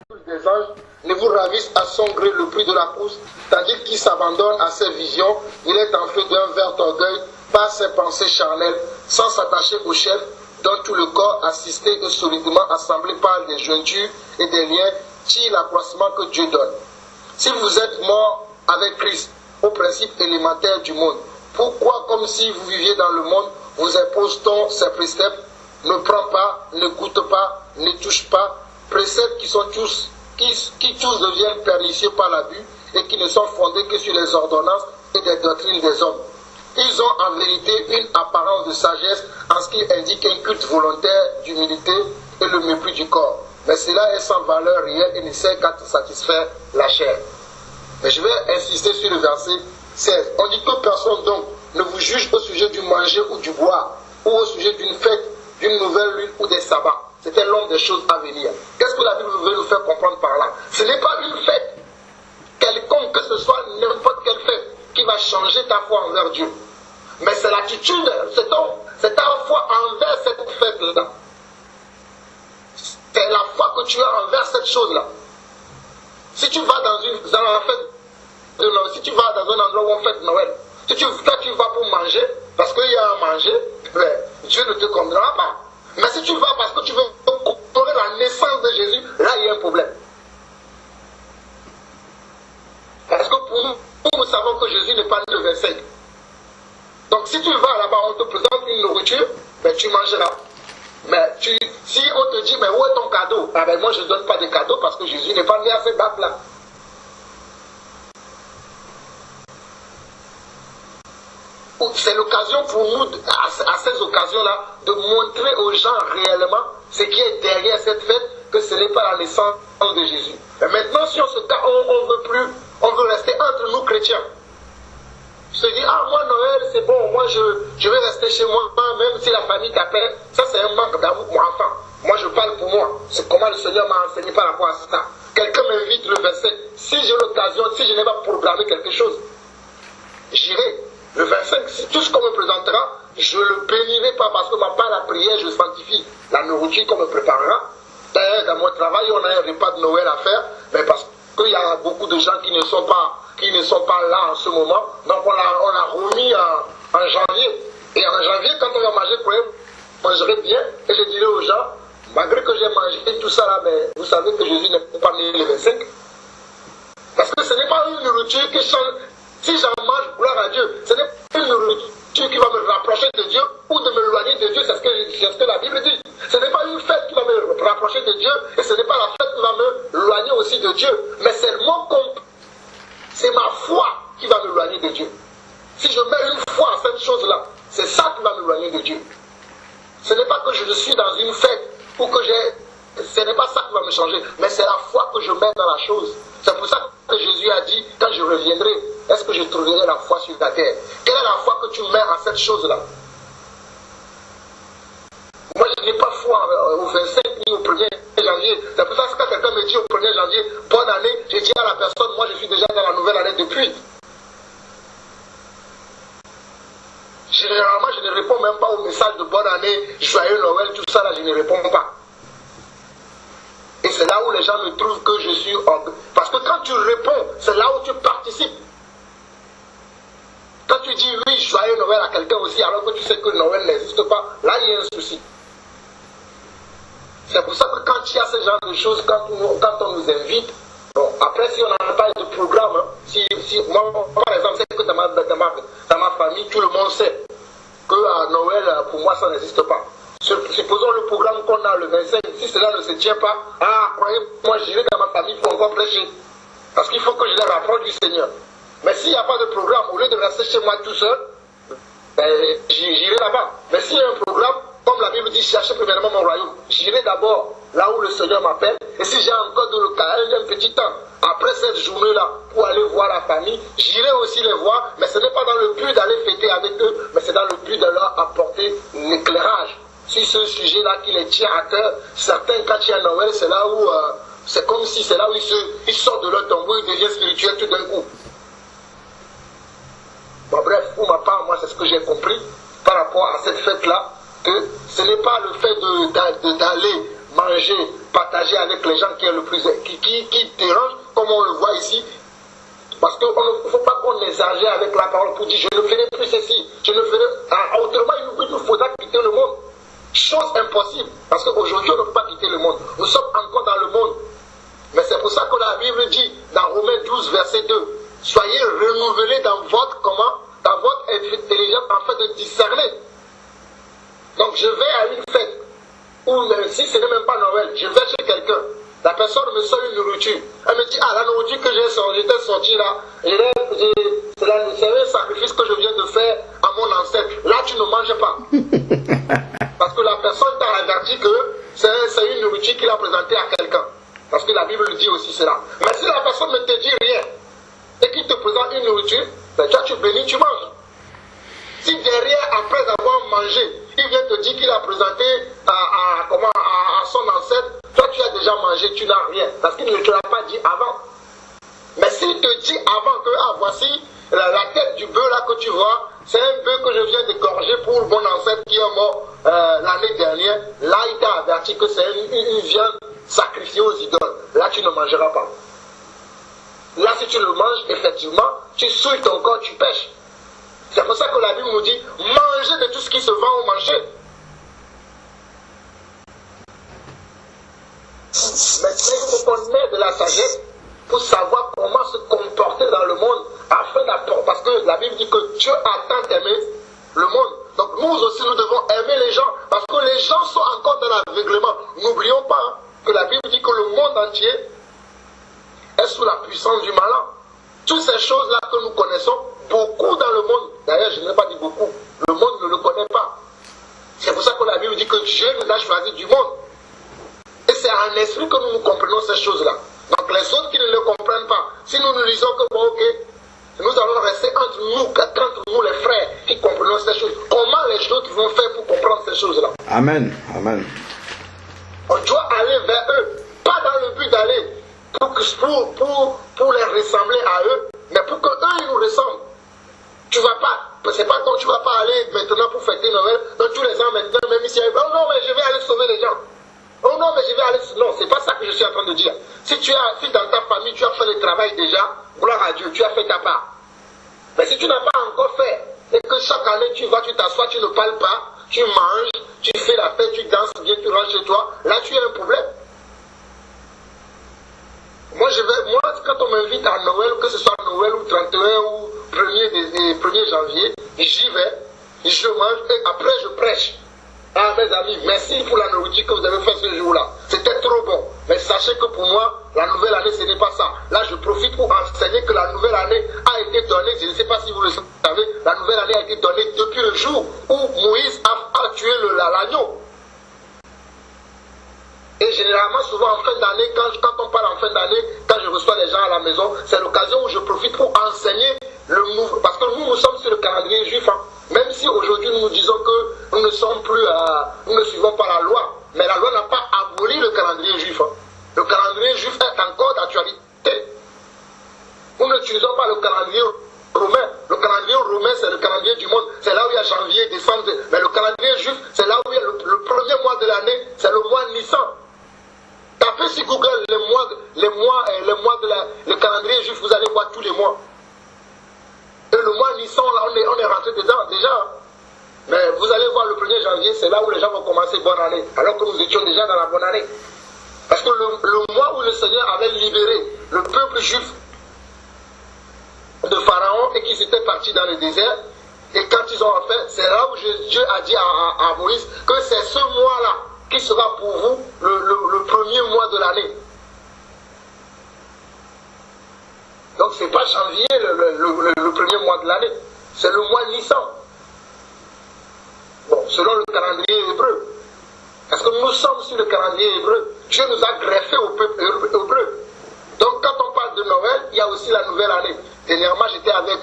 des anges ne vous ravisse à son gré le prix de la course, tandis qu'il s'abandonne à ses visions, il est enflé d'un vert orgueil par ses pensées charnelles, sans s'attacher au chef, dont tout le corps assisté et solidement assemblé par des jointures et des liens tire l'accroissement que Dieu donne. Si vous êtes mort avec Christ au principe élémentaire du monde, pourquoi, comme si vous viviez dans le monde, vous impose-t-on ces préceptes? Ne prends pas, ne goûte pas, ne touche pas, préceptes qui tous deviennent pernicieux par l'abus et qui ne sont fondés que sur les ordonnances et des doctrines des hommes. Ils ont en vérité une apparence de sagesse en ce qui indique un culte volontaire d'humilité et le mépris du corps. Mais cela est sans valeur réelle et ne sert qu'à satisfaire la chair. Mais je vais insister sur le verset 16. On dit que personne donc ne vous juge au sujet du manger ou du boire, ou au sujet d'une fête, d'une nouvelle lune ou des sabbats. C'était l'homme des choses à venir. Qu'est-ce que la Bible veut nous faire comprendre par là? Ce n'est pas une fête quelconque, que ce soit n'importe quelle fête, qui va changer ta foi envers Dieu. Mais c'est l'attitude, c'est ta foi envers cette fête-là. C'est la foi que tu as envers cette chose-là. Si tu vas dans la fête de Noël, si tu vas dans un endroit où on fête Noël, si tu vas pour manger, parce qu'il y a à manger, ben, Dieu ne te condamnera pas. Mais si tu vas parce que tu veux honorer la naissance de Jésus, là il y a un problème. Parce que pour nous savons que Jésus n'est pas né le 25. Donc si tu vas là-bas, on te présente une nourriture, ben, tu mangeras. Mais si on te dit, mais où est ton cadeau? Ah ben moi je ne donne pas de cadeau parce que Jésus n'est pas né à cette date-là. C'est l'occasion pour nous, à ces occasions-là, de montrer aux gens réellement ce qui est derrière cette fête, que ce n'est pas la naissance de Jésus. Et maintenant, si on veut rester entre nous chrétiens. Se dire, ah moi Noël c'est bon, moi je vais rester chez moi, même si la famille t'appelle, ça c'est un manque d'amour pour mon enfant. Moi je parle pour moi, c'est comment le Seigneur m'a enseigné par rapport à ça. Quelqu'un m'invite le 27, si j'ai l'occasion, si je n'ai pas programmé quelque chose, j'irai. Le 25, si tout ce qu'on me présentera, je ne le bénirai pas parce que par la prière, je sanctifie la nourriture qu'on me préparera. D'ailleurs, dans mon travail, on a un repas de Noël à faire, mais parce qu'il y a beaucoup de gens qui ne sont pas là en ce moment. Donc on l'a remis en janvier. Et en janvier, quand on va manger, je mangerai bien. Et je dirai aux gens, malgré que j'ai mangé tout ça là, mais vous savez que Jésus n'est pas né le 25. Parce que ce n'est pas une nourriture qui change. Si j'en mange, gloire à Dieu, ce n'est pas une nourriture qui va me rapprocher de Dieu ou de m'éloigner de Dieu, c'est ce que la Bible dit. Ce n'est pas une fête qui va me rapprocher de Dieu et ce n'est pas la fête qui va m'éloigner aussi de Dieu. Mais c'est ma foi qui va m'éloigner de Dieu. Si je mets une foi à cette chose-là, c'est ça qui va m'éloigner de Dieu. Ce n'est pas que je suis dans une fête ou que ce n'est pas ça qui va me changer, mais c'est la foi que je mets dans la chose. C'est pour ça que Jésus a dit, quand je reviendrai, est-ce que je trouverai la foi sur la terre? Quelle est la foi que tu mets à cette chose-là? Moi, je n'ai pas foi au 25 ni au 1er janvier. C'est pour ça que quand quelqu'un me dit au 1er janvier, bonne année, je dis à la personne, moi je suis déjà dans la nouvelle année depuis. Généralement, je ne réponds même pas au message de bonne année, joyeux Noël, tout ça là, je ne réponds pas. Et c'est là où les gens me trouvent que je suis... Parce que quand tu réponds, c'est là où tu participes. Quand tu dis oui, joyeux Noël à quelqu'un aussi, alors que tu sais que Noël n'existe pas, là il y a un souci. C'est pour ça que quand il y a ce genre de choses, quand on nous invite, bon, après si on n'a pas de programme, hein, moi par exemple, c'est que dans ma famille, tout le monde sait que Noël, pour moi, ça n'existe pas. Supposons le programme qu'on a le 25, si cela ne se tient pas, croyez-moi, j'irai dans ma famille pour encore prêcher. Parce qu'il faut que je les rapproche du Seigneur. Mais s'il n'y a pas de programme, au lieu de rester chez moi tout seul, ben, j'irai là-bas. Mais s'il y a un programme, comme la Bible dit, cherchez premièrement mon royaume. J'irai d'abord là où le Seigneur m'appelle. Et si j'ai encore de l'occasion, un petit temps, après cette journée-là, pour aller voir la famille, j'irai aussi les voir. Mais ce n'est pas dans le but d'aller fêter avec eux, mais c'est dans le but de leur apporter l'éclairage. Si ce sujet-là qui les tient à cœur, certains, quand il y a Noël, c'est là où, c'est comme si c'est là où ils sortent de leur tombeau, ils deviennent spirituels tout d'un coup. Bon, bref, pour ma part, moi, c'est ce que j'ai compris par rapport à cette fête-là, que ce n'est pas le fait d'aller manger, partager avec les gens qui est le plus qui dérange, comme on le voit ici. Parce qu'il ne faut pas qu'on exagère avec la parole pour dire je ne ferai plus ceci, je ne ferai. Autrement, il nous faudra quitter le monde. Chose impossible. Parce qu'aujourd'hui, on ne peut pas quitter le monde. Nous sommes encore dans le monde. Mais c'est pour ça que la Bible dit dans Romains 12, verset 2, soyez renouvelés dans votre dans votre intelligence afin de discerner. Donc je vais à une fête, ou même si ce n'est même pas Noël, je vais chez quelqu'un. La personne me sort une nourriture. Elle me dit, ah, la nourriture que j'étais sorti là, c'est un sacrifice que je viens de faire à mon ancêtre. Là, tu ne manges pas. Parce que la personne t'a averti que c'est une nourriture qu'il a présentée à quelqu'un. Parce que la Bible dit aussi cela. Mais si la personne ne te dit rien et qu'il te présente une nourriture, ben toi tu bénis, tu manges. Si derrière, après avoir mangé, il vient te dire qu'il a présenté à son ancêtre, toi tu as déjà mangé, tu n'as rien. Parce qu'il ne te l'a pas dit avant. Mais s'il te dit avant que, ah, voici la tête du bœuf là que tu vois, c'est un bœuf que je viens d'égorger pour mon ancêtre qui est mort l'année dernière, là il t'a averti que c'est une viande sacrifiée aux idoles. Là tu ne mangeras pas. Là si tu le manges, effectivement, tu souilles ton corps, tu pêches. C'est pour ça que la Bible nous dit, mangez de tout ce qui se vend au marché. Maintenant, il faut qu'on ait de la sagesse pour savoir comment se comporter dans le monde, afin d'apporter. Parce que la Bible dit que Dieu a tant aimé le monde. Donc nous aussi, nous devons aimer les gens, parce que les gens sont encore dans l'aveuglement. N'oublions pas que la Bible dit que le monde entier est sous la puissance du malin. Toutes ces choses-là que nous connaissons, beaucoup dans le monde, d'ailleurs je n'ai pas dit beaucoup, le monde ne le connaît pas. C'est pour ça que la Bible dit que Dieu nous a choisi du monde. Et c'est en esprit que nous comprenons ces choses-là. Donc les autres qui ne le comprennent pas, si nous nous disons que bon ok, nous allons rester entre nous les frères qui comprenons ces choses, comment les autres vont faire pour comprendre ces choses-là? Amen. Amen. On doit aller vers eux, pas dans le but d'aller pour les ressembler à eux, mais pour qu'eux ils nous ressemblent. Tu vas pas, c'est pas quand tu vas pas aller maintenant pour fêter Noël, donc tous les ans maintenant, même ici, oh non, mais je vais aller sauver les gens. Oh non, mais je vais aller. Non, c'est pas ça que je suis en train de dire. Si dans ta famille tu as fait le travail déjà, gloire à Dieu, tu as fait ta part. Mais si tu n'as pas encore fait, et que chaque année tu vas, tu t'assois, tu ne parles pas, tu manges, tu fais la fête, tu danses bien, tu rentres chez toi, là tu as un problème. Moi, quand on m'invite à Noël, que ce soit Noël ou 31 ou 1er janvier, j'y vais, je mange et après je prêche. Ah mes amis, merci pour la nourriture que vous avez fait ce jour-là. C'était trop bon. Mais sachez que pour moi, la nouvelle année, ce n'est pas ça. Là, je profite pour enseigner que la nouvelle année a été donnée, je ne sais pas si vous le savez, la nouvelle année a été donnée depuis le jour où Moïse a tué l'agneau. Et généralement, souvent en fin d'année, quand on parle en fin d'année, quand je reçois les gens à la maison, c'est l'occasion où je profite pour enseigner le nouveau. Parce que nous sommes sur le calendrier juif. Hein. Même si aujourd'hui nous disons que nous ne sommes plus, nous ne suivons pas la loi. Mais la loi n'a pas aboli le calendrier juif. Hein. Le calendrier juif est encore d'actualité. Nous n'utilisons pas le calendrier romain. Le calendrier romain, c'est le calendrier du monde. C'est là où il y a janvier, décembre. Mais le calendrier juif, c'est là où il y a le premier mois de l'année, c'est le mois Nissan. Tapez sur Google le calendrier juif, vous allez voir tous les mois. Et le mois Nissan, là, on est rentré dedans déjà. Mais vous allez voir le 1er janvier, c'est là où les gens vont commencer bonne année. Alors que nous étions déjà dans la bonne année. Parce que le mois où le Seigneur avait libéré le peuple juif de Pharaon et qu'ils étaient partis dans le désert, et quand ils ont fait, c'est là où Dieu a dit à Moïse que c'est ce mois-là qui sera pour vous le premier mois de l'année. Donc ce n'est pas janvier le premier mois de l'année, c'est le mois Nissan. Bon, selon le calendrier hébreu. Parce que nous sommes sur le calendrier hébreu. Dieu nous a greffés au peuple hébreu. Donc quand on parle de Noël, il y a aussi la nouvelle année. Dernièrement, j'étais avec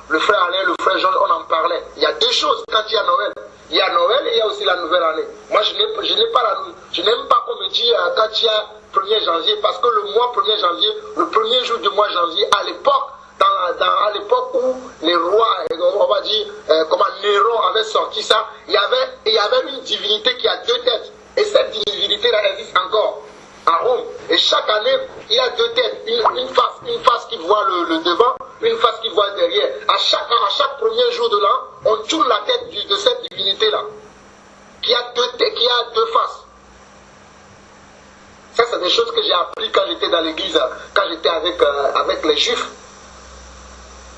le frère Alain, le frère Jean, on en parlait. Il y a deux choses quand il y a Noël. Il y a Noël et il y a aussi la nouvelle année. Moi, je n'aime pas qu'on me dise quand il y a 1er janvier, parce que le mois 1er janvier, le premier jour du mois janvier, à l'époque, à l'époque où les rois, on va dire, comment Néron avait sorti ça, il y avait une divinité qui a deux têtes. Et cette divinité-là existe encore à Rome. Et chaque année, il y a deux têtes. Une face qui voit le devant, une face qui voit derrière. À chaque premier jour de l'an, on tourne la tête de cette divinité-là, qui a deux faces. Ça, c'est des choses que j'ai appris quand j'étais dans l'église, quand j'étais avec les Juifs.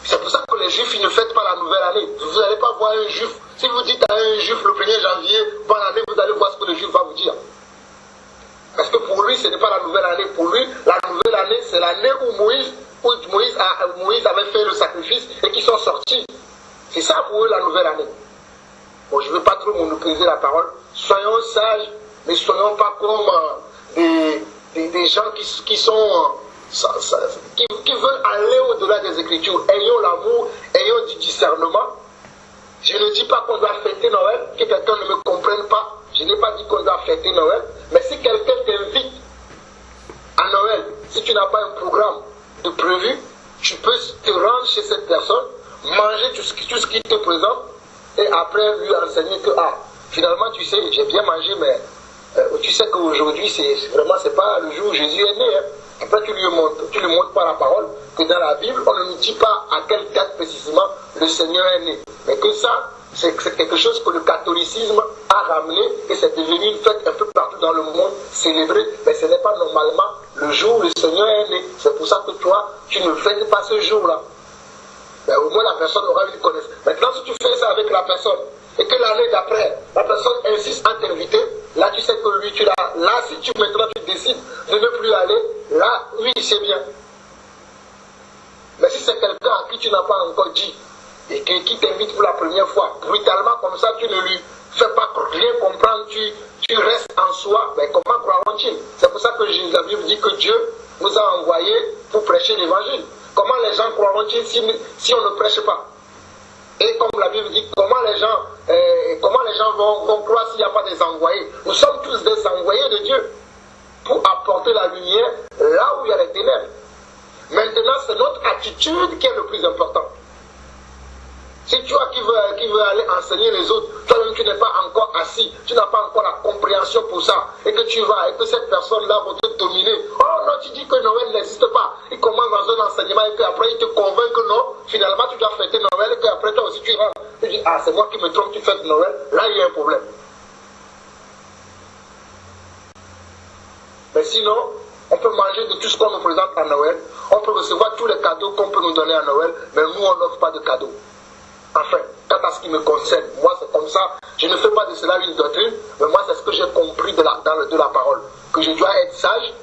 C'est pour ça que les Juifs, ils ne fêtent pas la nouvelle année. Vous n'allez pas voir un Juif. Si vous dites à un Juif le 1er janvier, bonne année, vous allez voir ce que le Juif va vous dire. Parce que pour lui, ce n'est pas la nouvelle année. Pour lui, la nouvelle année, c'est l'année où Moïse avait fait le sacrifice et qu'ils sont sortis. C'est ça pour eux la nouvelle année. Bon, je ne veux pas trop monopoliser la parole. Soyons sages, mais ne soyons pas comme des gens qui veulent aller au-delà des Écritures. Ayons l'amour, ayons du discernement. Je ne dis pas qu'on doit fêter Noël, que quelqu'un ne me comprenne pas. Je n'ai pas dit qu'on doit fêter Noël. Mais si quelqu'un t'invite à Noël, si tu n'as pas un programme de prévu, tu peux te rendre chez cette personne, manger tout ce qu'il te présente, et après lui enseigner que, finalement, tu sais, j'ai bien mangé, mais tu sais qu'aujourd'hui, c'est pas le jour où Jésus est né. Hein. Après, tu lui montres par la parole que dans la Bible, on ne nous dit pas à quelle date précisément le Seigneur est né. Mais que ça, c'est quelque chose que le catholicisme a ramené et c'est devenu une fête un peu partout dans le monde, célébrée, mais ce n'est pas normalement le jour où le Seigneur est né. C'est pour ça que toi, tu ne fêtes pas ce jour-là. Mais au moins la personne aura une connaissance. Maintenant, si tu fais ça avec la personne et que l'année d'après, la personne insiste à t'inviter, là tu sais que lui, tu l'as. Là, si maintenant tu décides de ne plus aller, là, oui, c'est bien. Mais si c'est quelqu'un à qui tu n'as pas encore dit, et qui t'invite pour la première fois, brutalement comme ça, tu ne lui fais pas rien comprendre, tu restes en soi, mais comment croiront-ils? C'est pour ça que la Bible dit que Dieu nous a envoyés pour prêcher l'évangile. Comment les gens croiront-ils si on ne prêche pas? Et comme la Bible dit, comment les gens vont croire s'il n'y a pas des envoyés? Nous sommes tous des envoyés de Dieu pour apporter la lumière là où il y a les ténèbres. Maintenant, c'est notre attitude qui est le plus important. Si toi qui veux aller enseigner les autres, toi-même tu n'es pas encore assis, tu n'as pas encore la compréhension pour ça, et que tu vas, et que cette personne-là va te dominer. Oh non, tu dis que Noël n'existe pas. Il commence dans un enseignement et qu'après il te convainc que non, finalement tu dois fêter Noël et qu'après toi aussi tu rentres. Tu dis, c'est moi qui me trompe, tu fêtes Noël. Là, il y a un problème. Mais sinon, on peut manger de tout ce qu'on nous présente à Noël, on peut recevoir tous les cadeaux qu'on peut nous donner à Noël, mais nous, on n'offre pas de cadeaux. Enfin, quant à ce qui me concerne, moi c'est comme ça, je ne fais pas de cela une doctrine, mais moi c'est ce que j'ai compris de la parole, que je dois être sage,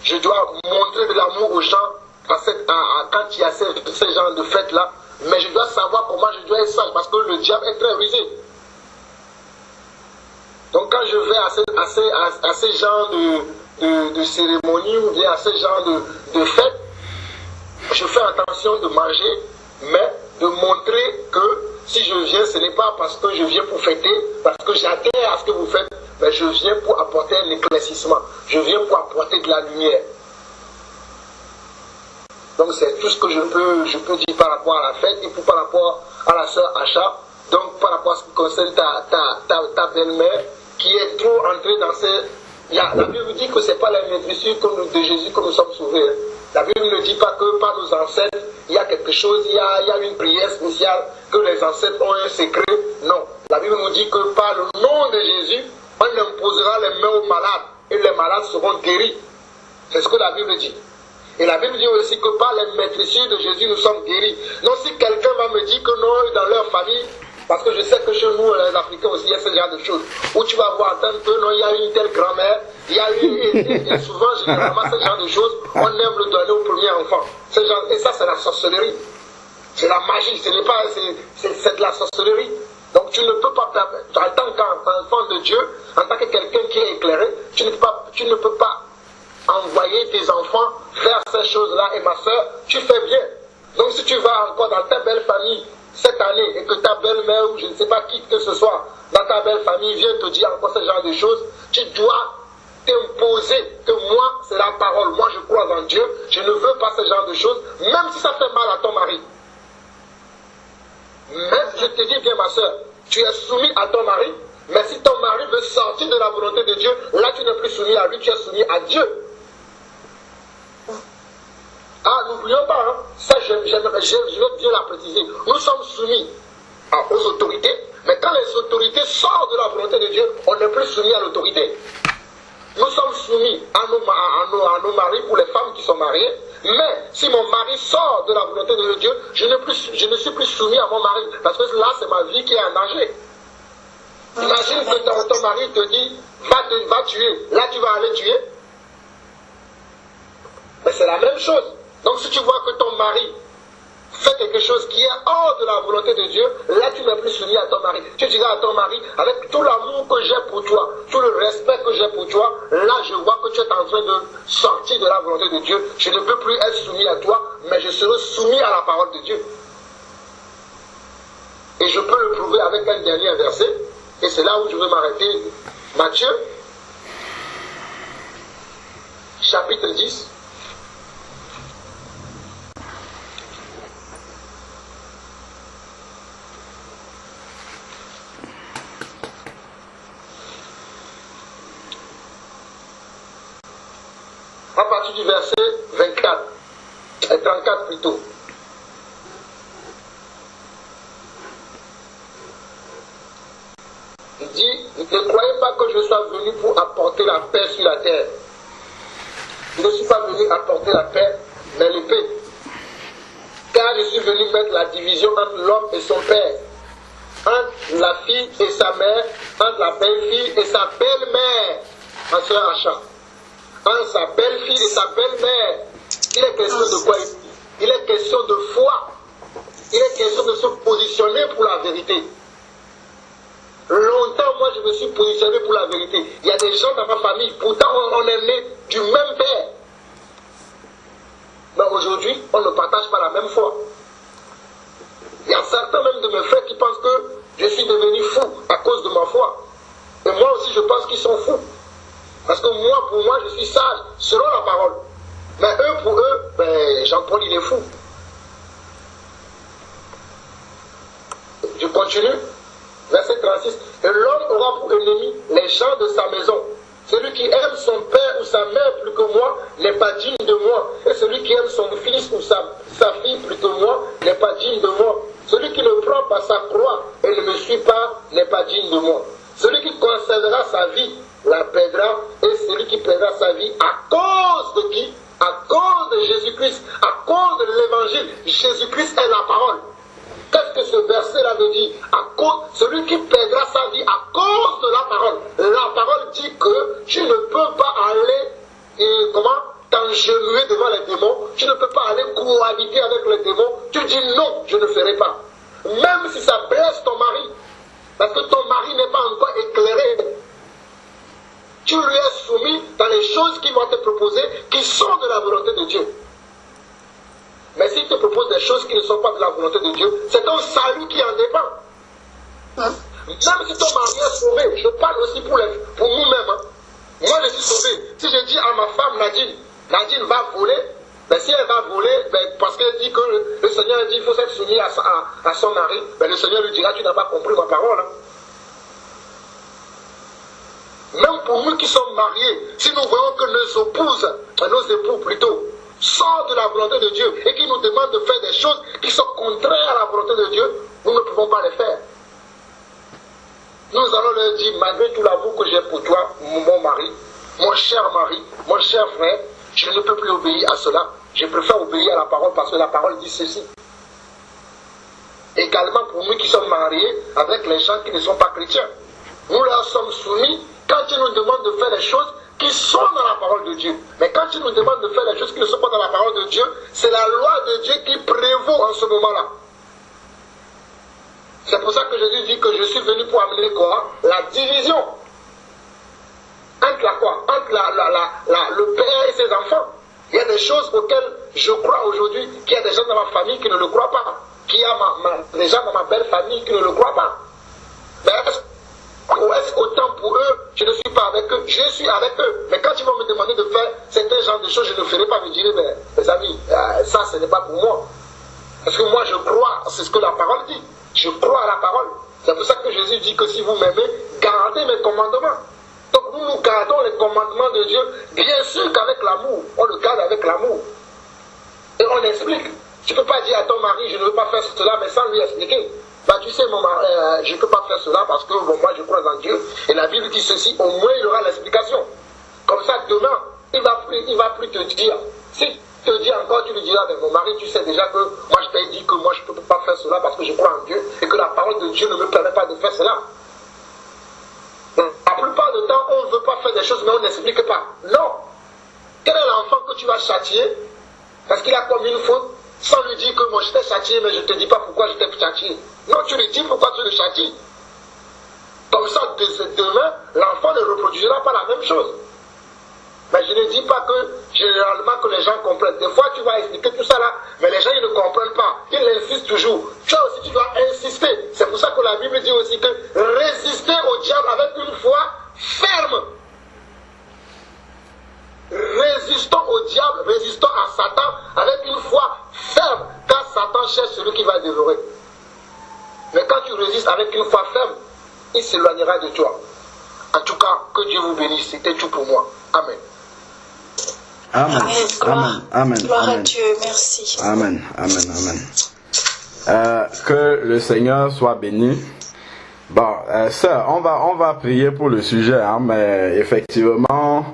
je dois montrer de l'amour aux gens quand il y a ces genres de fêtes-là, mais je dois savoir comment je dois être sage, parce que le diable est très rusé. Donc quand je vais à ces genres de cérémonies ou bien à ces genres de fêtes, je fais attention de manger, mais de montrer que si je viens, ce n'est pas parce que je viens pour fêter, parce que j'adhère à ce que vous faites, mais je viens pour apporter un éclaircissement. Je viens pour apporter de la lumière. Donc c'est tout ce que je peux dire par rapport à la fête et par rapport à la sœur Acha. Donc par rapport à ce qui concerne ta belle-mère, qui est trop entrée dans ces... La Bible dit que ce n'est pas la maîtrise de Jésus que nous sommes sauvés. La Bible ne dit pas que par nos ancêtres, il y a quelque chose, il y a une prière spéciale, que les ancêtres ont un secret. Non. La Bible nous dit que par le nom de Jésus, on imposera les mains aux malades et les malades seront guéris. C'est ce que la Bible dit. Et la Bible dit aussi que par les maîtrisures de Jésus, nous sommes guéris. Donc si quelqu'un va me dire que non, dans leur famille, parce que je sais que chez nous, les Africains aussi, il y a ce genre de choses, où tu vas voir entendre que non, il y a une telle grand-mère, il y a et souvent, généralement, ce genre de choses, on aime le donner au premier enfant. Et ça, c'est la sorcellerie. C'est la magie, c'est de la sorcellerie. Donc tu ne peux pas, en tant qu'enfant de Dieu, en tant que quelqu'un qui est éclairé, tu ne peux pas envoyer tes enfants faire ces choses-là. Et ma soeur, tu fais bien. Donc si tu vas encore dans ta belle famille cette année et que ta belle-mère ou je ne sais pas qui que ce soit dans ta belle famille vient te dire encore ce genre de choses, tu dois t'imposer que moi, c'est la parole. Moi, je crois en Dieu. Je ne veux pas ce genre de choses, même si ça fait mal à ton mari. Même, je te dis bien, ma soeur, tu es soumis à ton mari, Mais si ton mari veut sortir de la volonté de Dieu, là tu n'es plus soumis à lui, tu es soumis à Dieu. Ah, n'oublions pas, hein, ça je vais bien la préciser. Nous sommes soumis aux autorités, mais quand les autorités sortent de la volonté de Dieu, on n'est plus soumis à l'autorité. Nous sommes soumis à nos maris pour les femmes qui sont mariées, mais si mon mari sort de la volonté de Dieu, je ne suis plus soumis à mon mari, parce que là c'est ma vie qui est en danger. Imagine que ton mari te dit, va tuer, là tu vas aller tuer. Mais c'est la même chose. Donc si tu vois que ton mari fait quelque chose qui est hors de la volonté de Dieu, là tu n'es plus soumis à ton mari. Tu diras à ton mari, avec tout l'amour que j'ai pour toi, tout le respect que j'ai pour toi, là je vois que tu es en train de sortir de la volonté de Dieu. Je ne peux plus être soumis à toi, mais je serai soumis à la parole de Dieu. Et je peux le prouver avec un dernier verset, et c'est là où je veux m'arrêter. Matthieu, chapitre 10. À partir du verset 24 et 34 plutôt. Il dit, ne croyez pas que je sois venu pour apporter la paix sur la terre. Je ne suis pas venu apporter la paix, mais l'épée. Car je suis venu mettre la division entre l'homme et son père, entre la fille et sa mère, entre la belle-fille et sa belle-mère, en sœur Achat. Entre sa belle-fille et sa belle-mère. Il est question de quoi ici? Il est question de foi. Il est question de se positionner pour la vérité. Longtemps, moi, je me suis positionné pour la vérité. Il y a des gens dans ma famille, pourtant on est né du même père. Mais aujourd'hui, on ne partage pas la même foi. Il y a certains même de mes frères qui pensent que je suis devenu fou à cause de ma foi. Et moi aussi, je pense qu'ils sont fous. Parce que moi, pour moi, je suis sage, selon la parole. Mais eux, pour eux, ben, Jean-Paul, il est fou. Je continue. Verset 36. Et l'homme aura pour ennemi les gens de sa maison. Celui qui aime son père ou sa mère plus que moi n'est pas digne de moi. Et celui qui aime son fils ou sa fille plus que moi n'est pas digne de moi. Celui qui ne prend pas sa croix et ne me suit pas n'est pas digne de moi. Celui qui conservera sa vie la perdra, et celui qui perdra sa vie à cause de qui? À cause de Jésus-Christ, à cause de l'évangile. Jésus-Christ est la parole. Qu'est-ce que ce verset-là veut dire? Celui qui perdra sa vie à cause de la parole. La parole dit que tu ne peux pas aller, t'engenouiller devant les démons. Tu ne peux pas aller cohabiter avec les démons. Tu dis non, je ne ferai pas. Même si ça blesse ton mari. Parce que ton mari n'est pas encore éclairé. Tu lui es soumis dans les choses qui vont te proposer, qui sont de la volonté de Dieu. Mais s'il te propose des choses qui ne sont pas de la volonté de Dieu, c'est ton salut qui en dépend. Même si ton mari est sauvé, je parle aussi pour nous-mêmes. Hein. Moi, je suis sauvé. Si je dis à ma femme, Nadine va voler, ben, si elle va voler, ben, parce qu'elle dit que le Seigneur dit qu'il faut s'être soumis à son mari, ben, le Seigneur lui dira, tu n'as pas compris ma parole. Hein. Même pour nous qui sommes mariés, si nous voyons que nos époux plutôt, sortent de la volonté de Dieu et qui nous demandent de faire des choses qui sont contraires à la volonté de Dieu, nous ne pouvons pas les faire. Nous allons leur dire, malgré tout l'amour que j'ai pour toi, mon mari, mon cher frère, je ne peux plus obéir à cela. Je préfère obéir à la parole parce que la parole dit ceci. Également pour nous qui sommes mariés avec les gens qui ne sont pas chrétiens. Nous leur sommes soumis quand ils nous demandent de faire des choses qui sont dans la parole de Dieu. Mais quand ils nous demandent de faire des choses qui ne sont pas dans la parole de Dieu, c'est la loi de Dieu qui prévaut en ce moment-là. C'est pour ça que Jésus dit que je suis venu pour amener quoi? La division. Entre la quoi? Entre le père et ses enfants. Il y a des choses auxquelles je crois aujourd'hui qu'il y a des gens dans ma famille qui ne le croient pas. Qu'il y a des gens dans ma belle famille qui ne le croient pas. Mais est-ce qu'autant pour eux, je ne suis pas avec eux? Je suis avec eux. Mais quand ils vont me demander de faire certains genres de choses, je ne ferai pas. Me dire, mes amis, ça, ce n'est pas pour moi. Parce que moi, je crois, c'est ce que la parole dit. Je crois à la parole. C'est pour ça que Jésus dit que si vous m'aimez, gardez mes commandements. Donc nous gardons les commandements de Dieu, bien sûr qu'avec l'amour, on le garde avec l'amour. Et on explique. Tu ne peux pas dire à ton mari, je ne veux pas faire cela, mais sans lui expliquer. Bah tu sais, mon mari, je ne peux pas faire cela parce que bon, moi je crois en Dieu. Et la Bible dit ceci, au moins il aura l'explication. Comme ça, demain, il ne va plus te dire. Si te dit encore, tu lui diras, mais mon mari, tu sais déjà que moi je t'ai dit que moi je ne peux pas faire cela parce que je crois en Dieu et que la parole de Dieu ne me permet pas de faire cela. La plupart du temps, on ne veut pas faire des choses, mais on n'explique pas. Non. Quel est l'enfant que tu vas châtier parce qu'il a commis une faute sans lui dire que moi je t'ai châtié, mais je ne te dis pas pourquoi je t'ai châtié. Non, tu lui dis pourquoi tu le châties. Comme ça, demain, l'enfant ne reproduira pas la même chose. Mais je ne dis pas que généralement que les gens comprennent. Des fois, tu vas expliquer tout ça là, mais les gens ils ne comprennent pas. Ils insistent toujours. Toi aussi, tu dois insister. C'est pour ça que la Bible dit aussi que résister au diable avec une foi ferme. Résistons au diable, résistons à Satan avec une foi ferme. Car Satan cherche celui qui va dévorer. Mais quand tu résistes avec une foi ferme, il s'éloignera de toi. En tout cas, que Dieu vous bénisse. C'était tout pour moi. Amen. Amen. Amen. Amen. Gloire Amen. à Dieu, merci. Amen. Amen. Amen. Que le Seigneur soit béni. Bon, ça, on va prier pour le sujet, hein, mais effectivement,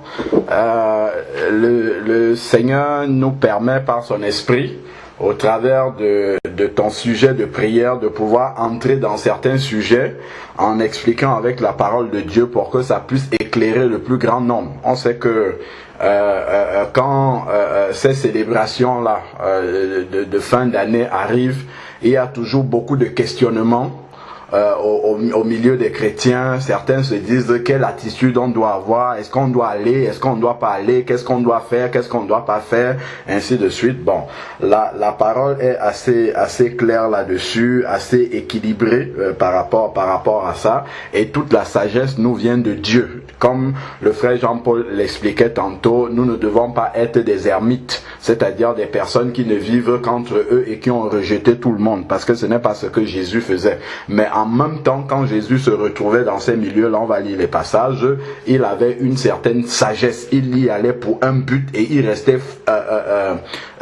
le Seigneur nous permet par son esprit, au travers de ton sujet de prière, de pouvoir entrer dans certains sujets en expliquant avec la parole de Dieu pour que ça puisse éclairer le plus grand nombre. On sait que quand ces célébrations-là de fin d'année arrivent, il y a toujours beaucoup de questionnements. Au milieu des chrétiens, certains se disent quelle attitude on doit avoir, est-ce qu'on doit aller, est-ce qu'on ne doit pas aller, qu'est-ce qu'on doit faire, qu'est-ce qu'on ne doit pas faire, ainsi de suite. Bon, la parole est assez claire là-dessus, assez équilibrée par rapport à ça, et toute la sagesse nous vient de Dieu. Comme le frère Jean-Paul l'expliquait tantôt, nous ne devons pas être des ermites, c'est-à-dire des personnes qui ne vivent qu'entre eux et qui ont rejeté tout le monde, parce que ce n'est pas ce que Jésus faisait. Mais en même temps, quand Jésus se retrouvait dans ces milieux-là, on va lire les passages, il avait une certaine sagesse. Il y allait pour un but et il restait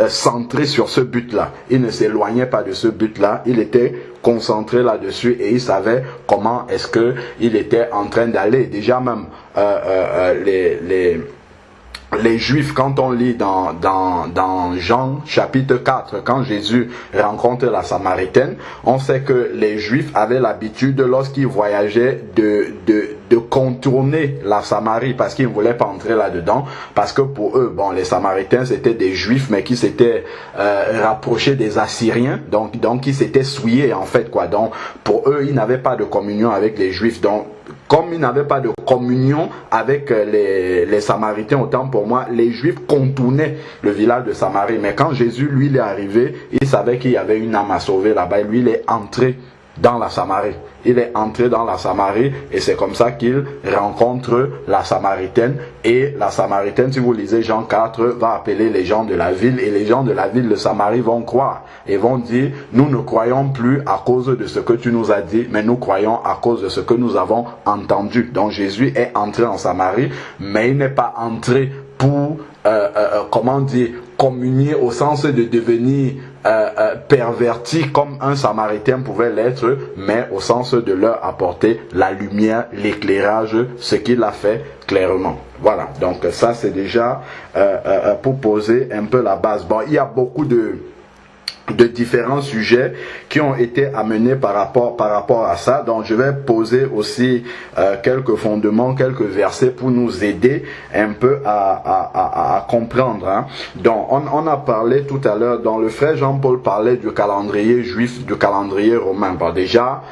centré sur ce but-là. Il ne s'éloignait pas de ce but-là. Il était concentré là-dessus et il savait comment est-ce que il était en train d'aller. Déjà même les Juifs, quand on lit dans Jean chapitre 4, quand Jésus rencontre la Samaritaine, on sait que les Juifs avaient l'habitude, lorsqu'ils voyageaient, de contourner la Samarie parce qu'ils ne voulaient pas entrer là-dedans, parce que pour eux, bon, les Samaritains c'était des Juifs mais qui s'étaient rapprochés des Assyriens, donc ils s'étaient souillés en fait, quoi. Donc pour eux, ils n'avaient pas de communion avec les Juifs. Donc comme ils n'avaient pas de communion avec les Samaritains, autant pour moi, les Juifs contournaient le village de Samarie. Mais quand Jésus, lui, il est arrivé, il savait qu'il y avait une âme à sauver là-bas. Et lui, il est entré dans la Samarie. Il est entré dans la Samarie et c'est comme ça qu'il rencontre la Samaritaine. Et la Samaritaine, si vous lisez Jean 4, va appeler les gens de la ville. Et les gens de la ville de Samarie vont croire et vont dire, nous ne croyons plus à cause de ce que tu nous as dit, mais nous croyons à cause de ce que nous avons entendu. Donc Jésus est entré en Samarie, mais il n'est pas entré pour, comment dire, communier au sens de devenir perverti comme un Samaritain pouvait l'être, mais au sens de leur apporter la lumière, l'éclairage, ce qu'il a fait clairement. Voilà, donc ça c'est déjà pour poser un peu la base. Bon, il y a beaucoup de différents sujets qui ont été amenés par rapport à ça. Donc je vais poser aussi quelques fondements, quelques versets pour nous aider un peu à comprendre, hein. Donc on a parlé tout à l'heure, dans le frère Jean-Paul parlait du calendrier juif, du calendrier romain. Bon, déjà,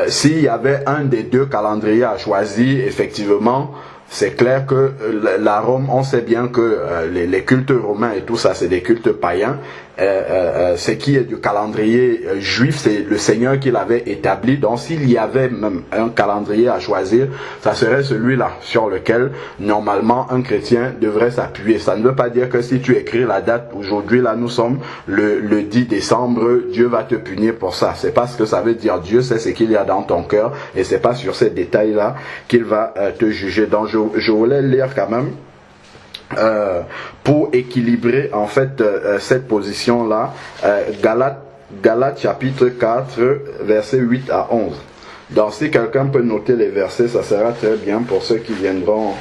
s'il y avait un des deux calendriers à choisir, effectivement, c'est clair que la Rome, on sait bien que les cultes romains et tout ça, c'est des cultes païens. Ce qui est du calendrier juif, c'est le Seigneur qui l'avait établi. Donc s'il y avait même un calendrier à choisir, ça serait celui-là sur lequel normalement un chrétien devrait s'appuyer. Ça ne veut pas dire que si tu écris la date, aujourd'hui là nous sommes le 10 décembre, Dieu va te punir pour ça. C'est pas ce que ça veut dire. Dieu sait ce qu'il y a dans ton cœur et c'est pas sur ces détails-là qu'il va te juger. Donc je voulais lire quand même pour équilibrer en fait cette position là, Galates chapitre 4 versets 8 à 11. Donc si quelqu'un peut noter les versets, ça sera très bien pour ceux qui viendront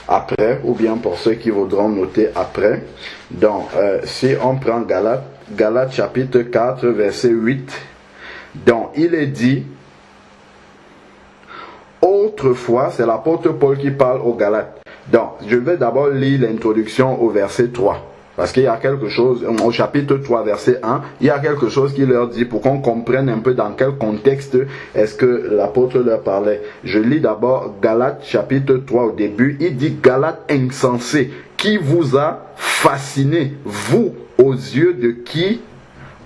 après ou bien pour ceux qui voudront noter après. Donc si on prend Galates chapitre 4 verset 8, donc il est dit: autrefois, c'est l'apôtre Paul qui parle aux Galates. Donc, je vais d'abord lire l'introduction au verset 3. Parce qu'il y a quelque chose, au chapitre 3, verset 1, il y a quelque chose qui leur dit pour qu'on comprenne un peu dans quel contexte est-ce que l'apôtre leur parlait. Je lis d'abord Galates chapitre 3 au début. Il dit: Galates insensés, qui vous a fasciné, vous, aux yeux de qui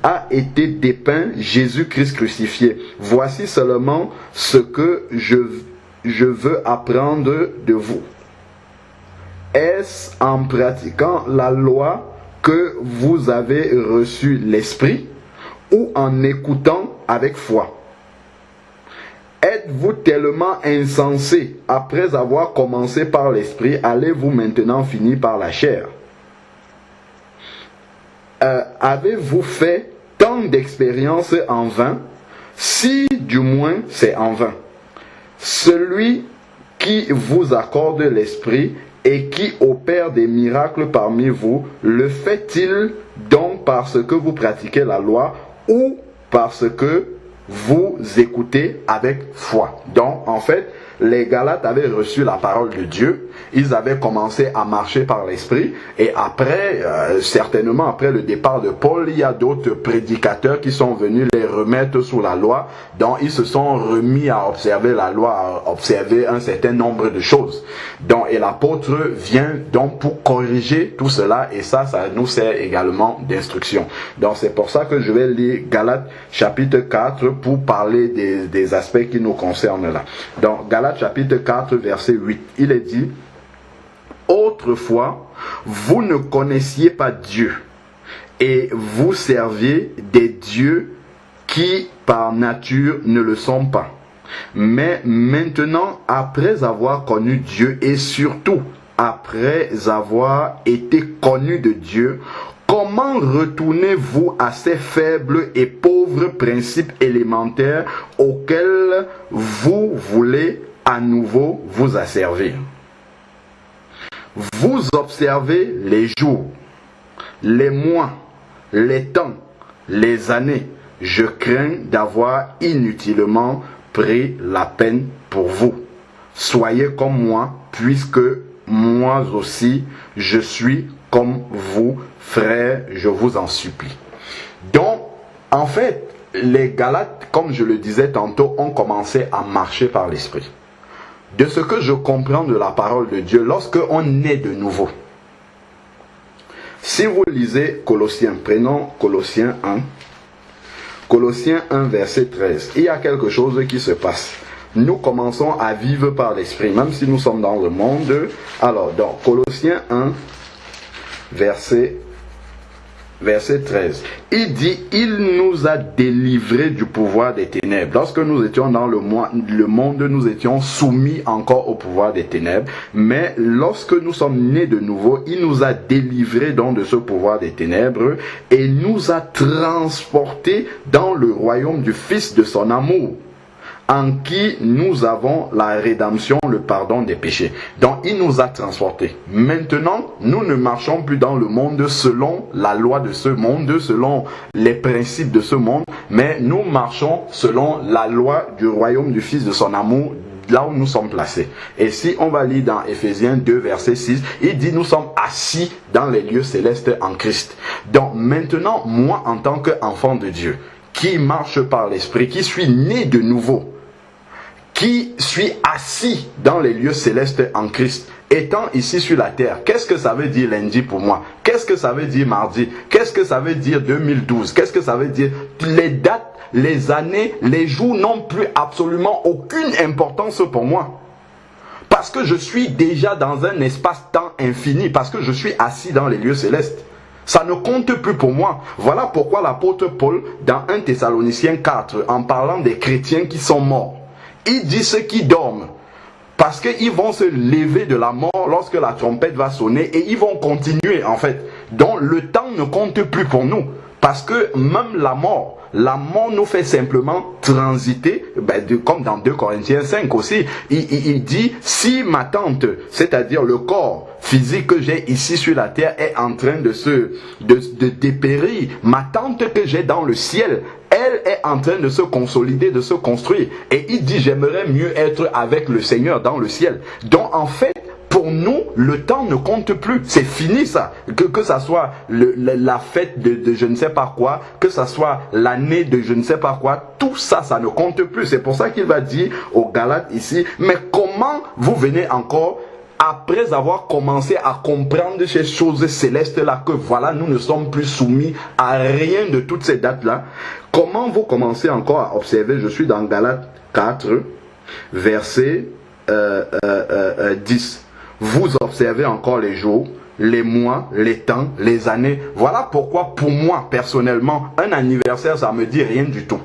a été dépeint Jésus-Christ crucifié. Voici seulement ce que je veux apprendre de vous. Est-ce en pratiquant la loi que vous avez reçu l'Esprit ou en écoutant avec foi? Êtes-vous tellement insensé après avoir commencé par l'Esprit, allez-vous maintenant finir par la chair? Avez-vous fait tant d'expériences en vain? Si du moins c'est en vain. Celui qui vous accorde l'Esprit et qui opère des miracles parmi vous, le fait-il donc parce que vous pratiquez la loi ou parce que vous écoutez avec foi? Donc, en fait, les Galates avaient reçu la parole de Dieu, ils avaient commencé à marcher par l'Esprit, et après, certainement après le départ de Paul, il y a d'autres prédicateurs qui sont venus les remettre sous la loi, donc ils se sont remis à observer la loi, à observer un certain nombre de choses. Donc, et l'apôtre vient donc pour corriger tout cela, et ça nous sert également d'instruction. Donc c'est pour ça que je vais lire Galates chapitre 4 pour parler des aspects qui nous concernent là. Donc Galates chapitre 4 verset 8, il est dit: autrefois, vous ne connaissiez pas Dieu, et vous serviez des dieux qui par nature ne le sont pas. Mais maintenant, après avoir connu Dieu, et surtout après avoir été connu de Dieu, comment retournez-vous à ces faibles et pauvres principes élémentaires auxquels vous voulez à nouveau vous asservir? Vous observez les jours, les mois, les temps, les années. Je crains d'avoir inutilement pris la peine pour vous. Soyez comme moi, puisque moi aussi je suis comme vous, frères, je vous en supplie. Donc, en fait, les Galates, comme je le disais tantôt, ont commencé à marcher par l'Esprit. De ce que je comprends de la parole de Dieu, lorsque on naît de nouveau, si vous lisez Colossiens, prenons Colossiens 1, Colossiens 1 verset 13, il y a quelque chose qui se passe. Nous commençons à vivre par l'Esprit, même si nous sommes dans le monde. Alors, dans Colossiens 1, verset 13, il dit: il nous a délivrés du pouvoir des ténèbres. Lorsque nous étions dans le monde, nous étions soumis encore au pouvoir des ténèbres, mais lorsque nous sommes nés de nouveau, il nous a délivrés donc de ce pouvoir des ténèbres et nous a transportés dans le royaume du Fils de son amour, en qui nous avons la rédemption, le pardon des péchés. Donc il nous a transportés. Maintenant, nous ne marchons plus dans le monde selon la loi de ce monde, selon les principes de ce monde, mais nous marchons selon la loi du royaume du Fils de son amour, là où nous sommes placés. Et si on va lire dans Ephésiens 2 verset 6, il dit: nous sommes assis dans les lieux célestes en Christ. Donc maintenant, moi en tant qu'enfant de Dieu, qui marche par l'Esprit, qui suis né de nouveau, qui suis assis dans les lieux célestes en Christ, étant ici sur la terre. Qu'est-ce que ça veut dire lundi pour moi? Qu'est-ce que ça veut dire mardi? Qu'est-ce que ça veut dire 2012? Qu'est-ce que ça veut dire? Les dates, les années, les jours n'ont plus absolument aucune importance pour moi. Parce que je suis déjà dans un espace-temps infini, parce que je suis assis dans les lieux célestes. Ça ne compte plus pour moi. Voilà pourquoi l'apôtre Paul, dans 1 Thessaloniciens 4, en parlant des chrétiens qui sont morts, il dit ceux qui dorment, parce qu'ils vont se lever de la mort lorsque la trompette va sonner et ils vont continuer en fait. Donc le temps ne compte plus pour nous, parce que même la mort nous fait simplement transiter, comme dans 2 Corinthiens 5 aussi, il dit, si ma tente, c'est-à-dire le corps physique que j'ai ici sur la terre est en train de dépérir, ma tente que j'ai dans le ciel, elle est en train de se consolider, de se construire. Et il dit, j'aimerais mieux être avec le Seigneur dans le ciel. Donc en fait, pour nous, le temps ne compte plus. C'est fini ça. Que ça soit la fête de je ne sais pas quoi, que ça soit l'année de je ne sais pas quoi, tout ça, ça ne compte plus. C'est pour ça qu'il va dire aux Galates ici, mais comment vous venez encore, après avoir commencé à comprendre ces choses célestes-là, que voilà, nous ne sommes plus soumis à rien de toutes ces dates-là, comment vous commencez encore à observer, je suis dans Galates 4, verset 10. Vous observez encore les jours, les mois, les temps, les années. Voilà pourquoi, pour moi, personnellement, un anniversaire, ça me dit rien du tout.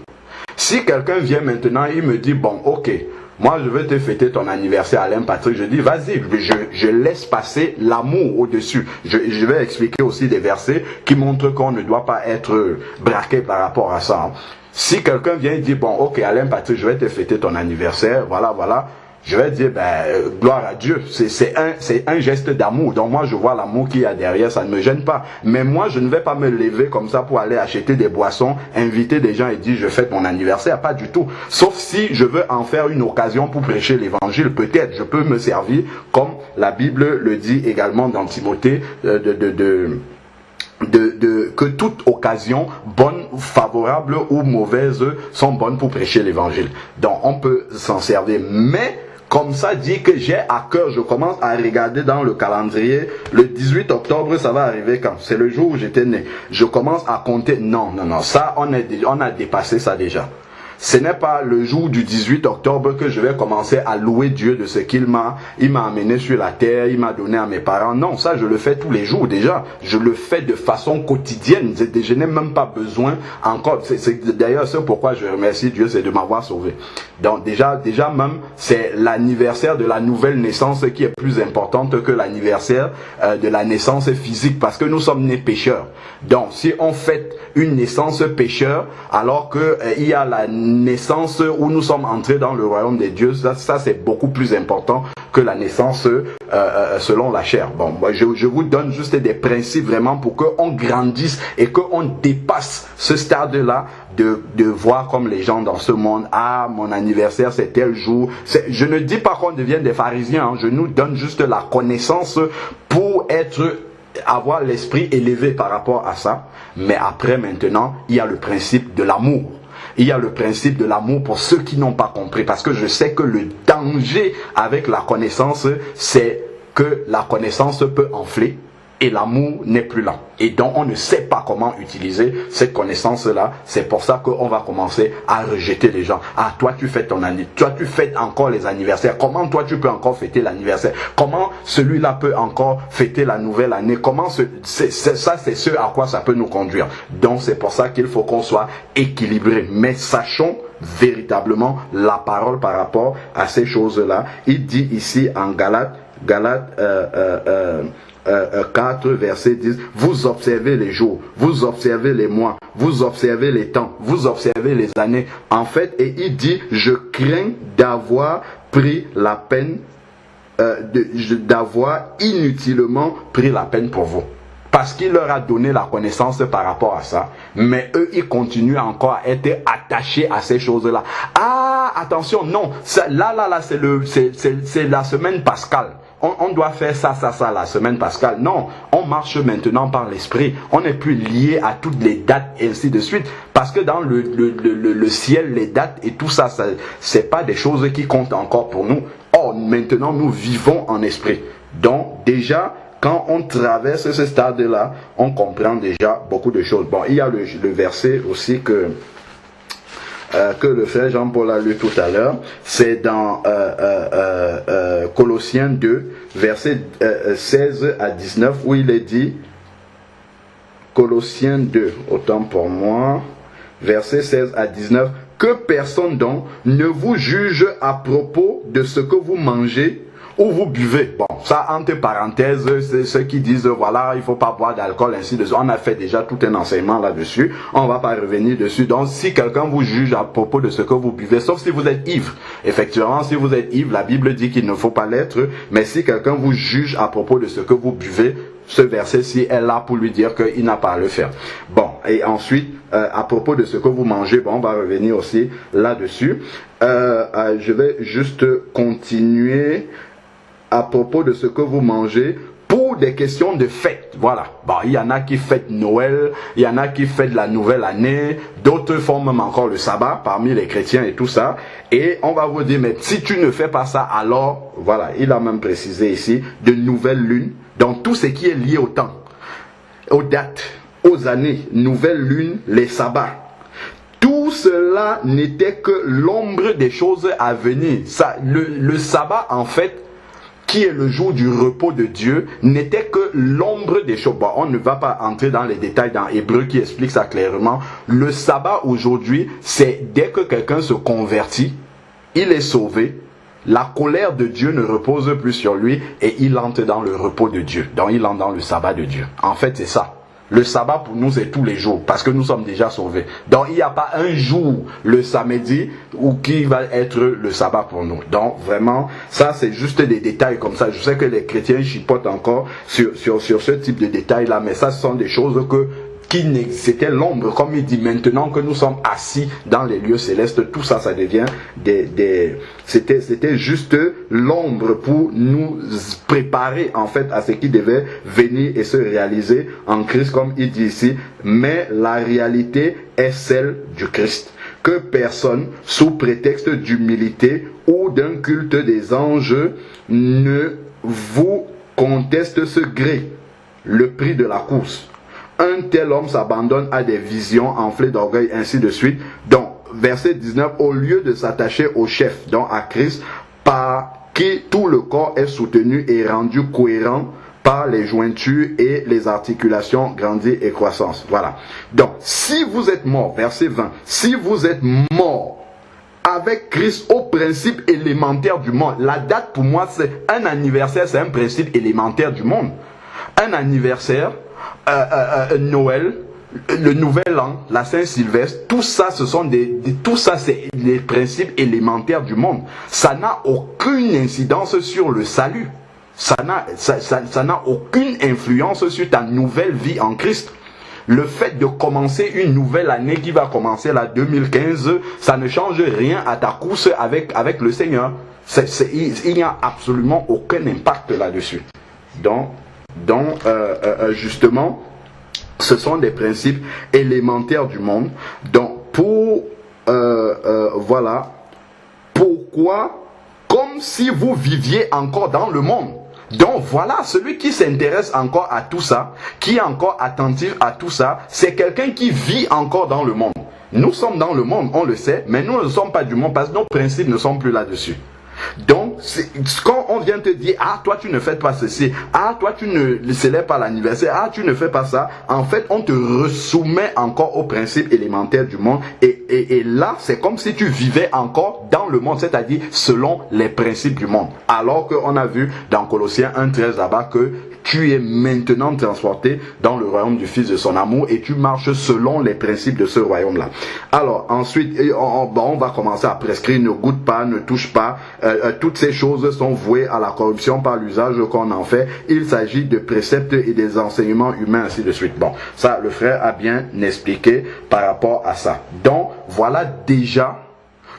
Si quelqu'un vient maintenant, il me dit, bon, ok, moi je vais te fêter ton anniversaire, Alain Patrick, je dis, vas-y, je laisse passer l'amour au-dessus. Je vais expliquer aussi des versets qui montrent qu'on ne doit pas être braqué par rapport à ça. Si quelqu'un vient et dit, bon, ok, Alain Patrick, je vais te fêter ton anniversaire, voilà. Je vais dire, gloire à Dieu, c'est un geste d'amour. Donc moi, je vois l'amour qu'il y a derrière, ça ne me gêne pas. Mais moi, je ne vais pas me lever comme ça pour aller acheter des boissons, inviter des gens et dire, je fête mon anniversaire. Pas du tout. Sauf si je veux en faire une occasion pour prêcher l'évangile. Peut-être, je peux me servir, comme la Bible le dit également dans Timothée, que toute occasion, bonne, favorable ou mauvaise, sont bonnes pour prêcher l'évangile. Donc on peut s'en servir. Mais comme ça dit que j'ai à cœur, je commence à regarder dans le calendrier, le 18 octobre, ça va arriver quand? C'est le jour où j'étais né. Je commence à compter, non, ça, on a dépassé ça déjà. Ce n'est pas le jour du 18 octobre que je vais commencer à louer Dieu de ce qu'il m'a amené sur la terre, il m'a donné à mes parents. Non, ça je le fais tous les jours déjà. Je le fais de façon quotidienne. Je n'ai même pas besoin encore. D'ailleurs, c'est pourquoi je remercie Dieu, c'est de m'avoir sauvé. Donc déjà même, c'est l'anniversaire de la nouvelle naissance qui est plus importante que l'anniversaire de la naissance physique, parce que nous sommes nés pécheurs. Donc si on fête une naissance pécheur, alors que il y a la naissance où nous sommes entrés dans le royaume des dieux, ça c'est beaucoup plus important que la naissance selon la chair. Bon, je vous donne juste des principes vraiment pour qu'on grandisse et qu'on dépasse ce stade-là de voir comme les gens dans ce monde, ah, mon anniversaire c'est tel jour. Je ne dis pas qu'on devienne des pharisiens, hein, je nous donne juste la connaissance pour avoir l'esprit élevé par rapport à ça. Mais après maintenant, il y a le principe de l'amour. Il y a le principe de l'amour pour ceux qui n'ont pas compris. Parce que je sais que le danger avec la connaissance, c'est que la connaissance peut enfler et l'amour n'est plus là. Et donc on ne sait pas comment utiliser cette connaissance-là. C'est pour ça qu'on va commencer à rejeter les gens. Ah, toi tu fêtes ton anniversaire, toi tu fêtes encore les anniversaires. Comment toi tu peux encore fêter l'anniversaire? Comment celui-là peut encore fêter la nouvelle année? Comment ça c'est ce à quoi ça peut nous conduire. Donc c'est pour ça qu'il faut qu'on soit équilibré. Mais sachons véritablement la parole par rapport à ces choses-là. Il dit ici en Galates 4 verset 10, vous observez les jours, vous observez les mois, vous observez les temps, vous observez les années. En fait, et il dit, je crains d'avoir pris la peine, d'avoir inutilement pris la peine pour vous. Parce qu'il leur a donné la connaissance par rapport à ça. Mais eux, ils continuent encore à être attachés à ces choses-là. Ah, attention, non. Là, c'est la semaine pascale. on doit faire ça, la semaine pascale. Non, on marche maintenant par l'esprit. On n'est plus lié à toutes les dates et ainsi de suite. Parce que dans le ciel, les dates et tout ça, c'est pas des choses qui comptent encore pour nous. Or, maintenant, nous vivons en esprit. Donc, déjà, quand on traverse ce stade-là, on comprend déjà beaucoup de choses. Bon, il y a le verset aussi que le frère Jean-Paul a lu tout à l'heure. C'est dans Colossiens 2, versets 16 à 19, où il est dit, Colossiens 2, autant pour moi, versets 16 à 19, que personne donc ne vous juge à propos de ce que vous mangez ou vous buvez. Bon, ça entre parenthèses, c'est ceux qui disent voilà, il faut pas boire d'alcool, ainsi de suite. On a fait déjà tout un enseignement là-dessus. On va pas revenir dessus. Donc, si quelqu'un vous juge à propos de ce que vous buvez, sauf si vous êtes ivre. Effectivement, si vous êtes ivre, la Bible dit qu'il ne faut pas l'être. Mais si quelqu'un vous juge à propos de ce que vous buvez, ce verset-ci est là pour lui dire qu'il n'a pas à le faire. Bon, et ensuite, à propos de ce que vous mangez, bon, on va revenir aussi là-dessus. Je vais juste continuer à propos de ce que vous mangez pour des questions de fête. Voilà. Bon, il y en a qui fêtent Noël, il y en a qui fêtent la nouvelle année, d'autres font même encore le sabbat parmi les chrétiens et tout ça. Et on va vous dire, mais si tu ne fais pas ça, alors, voilà, il a même précisé ici, de nouvelles lunes, donc tout ce qui est lié au temps, aux dates, aux années, nouvelles lunes, les sabbats. Tout cela n'était que l'ombre des choses à venir. Ça, le sabbat, en fait, qui est le jour du repos de Dieu, n'était que l'ombre des choses. Bon, on ne va pas entrer dans les détails dans Hébreu qui explique ça clairement. Le sabbat aujourd'hui, c'est dès que quelqu'un se convertit, il est sauvé, la colère de Dieu ne repose plus sur lui et il entre dans le repos de Dieu. Donc il entre dans le sabbat de Dieu. En fait, c'est ça. Le sabbat pour nous c'est tous les jours parce que nous sommes déjà sauvés. Donc il n'y a pas un jour le samedi où qui va être le sabbat pour nous. Donc vraiment ça c'est juste des détails comme ça. Je sais que les chrétiens chipotent encore sur ce type de détails là, mais ça ce sont des choses c'était l'ombre, comme il dit, maintenant que nous sommes assis dans les lieux célestes, tout ça, ça devient c'était juste l'ombre pour nous préparer en fait à ce qui devait venir et se réaliser en Christ, comme il dit ici, mais la réalité est celle du Christ. Que personne, sous prétexte d'humilité ou d'un culte des anges, ne vous conteste ce gré, le prix de la course. Un tel homme s'abandonne à des visions enflées d'orgueil, ainsi de suite. Donc, verset 19, au lieu de s'attacher au chef, donc à Christ, par qui tout le corps est soutenu et rendu cohérent par les jointures et les articulations grandies et croissance. Voilà. Donc, si vous êtes mort, verset 20, si vous êtes mort avec Christ au principe élémentaire du monde, la date pour moi, c'est un anniversaire, c'est un principe élémentaire du monde. Un anniversaire, Noël, le nouvel an, la Saint-Sylvestre, tout ça, tout ça, c'est les principes élémentaires du monde. Ça n'a aucune incidence sur le salut. Ça n'a aucune influence sur ta nouvelle vie en Christ. Le fait de commencer une nouvelle année qui va commencer la 2015, ça ne change rien à ta course avec le Seigneur. Il n'y a absolument aucun impact là-dessus. Donc, justement, ce sont des principes élémentaires du monde. Donc, voilà, pourquoi, comme si vous viviez encore dans le monde. Donc voilà, celui qui s'intéresse encore à tout ça, qui est encore attentif à tout ça, c'est quelqu'un qui vit encore dans le monde. Nous sommes dans le monde, on le sait, mais nous ne sommes pas du monde parce que nos principes ne sont plus là-dessus. Donc, quand on vient te dire, ah, toi tu ne fais pas ceci, ah, toi tu ne célèbres pas l'anniversaire, ah, tu ne fais pas ça, en fait, on te resoumet encore aux principes élémentaires du monde, et là, c'est comme si tu vivais encore dans le monde, c'est-à-dire selon les principes du monde. Alors qu'on a vu dans Colossiens 1,13 là-bas que tu es maintenant transporté dans le royaume du Fils de son amour et tu marches selon les principes de ce royaume-là. Alors, ensuite, on va commencer à prescrire, ne goûte pas, ne touche pas. Toutes ces choses sont vouées à la corruption par l'usage qu'on en fait. Il s'agit de préceptes et des enseignements humains, ainsi de suite. Bon, ça, le frère a bien expliqué par rapport à ça. Donc, voilà déjà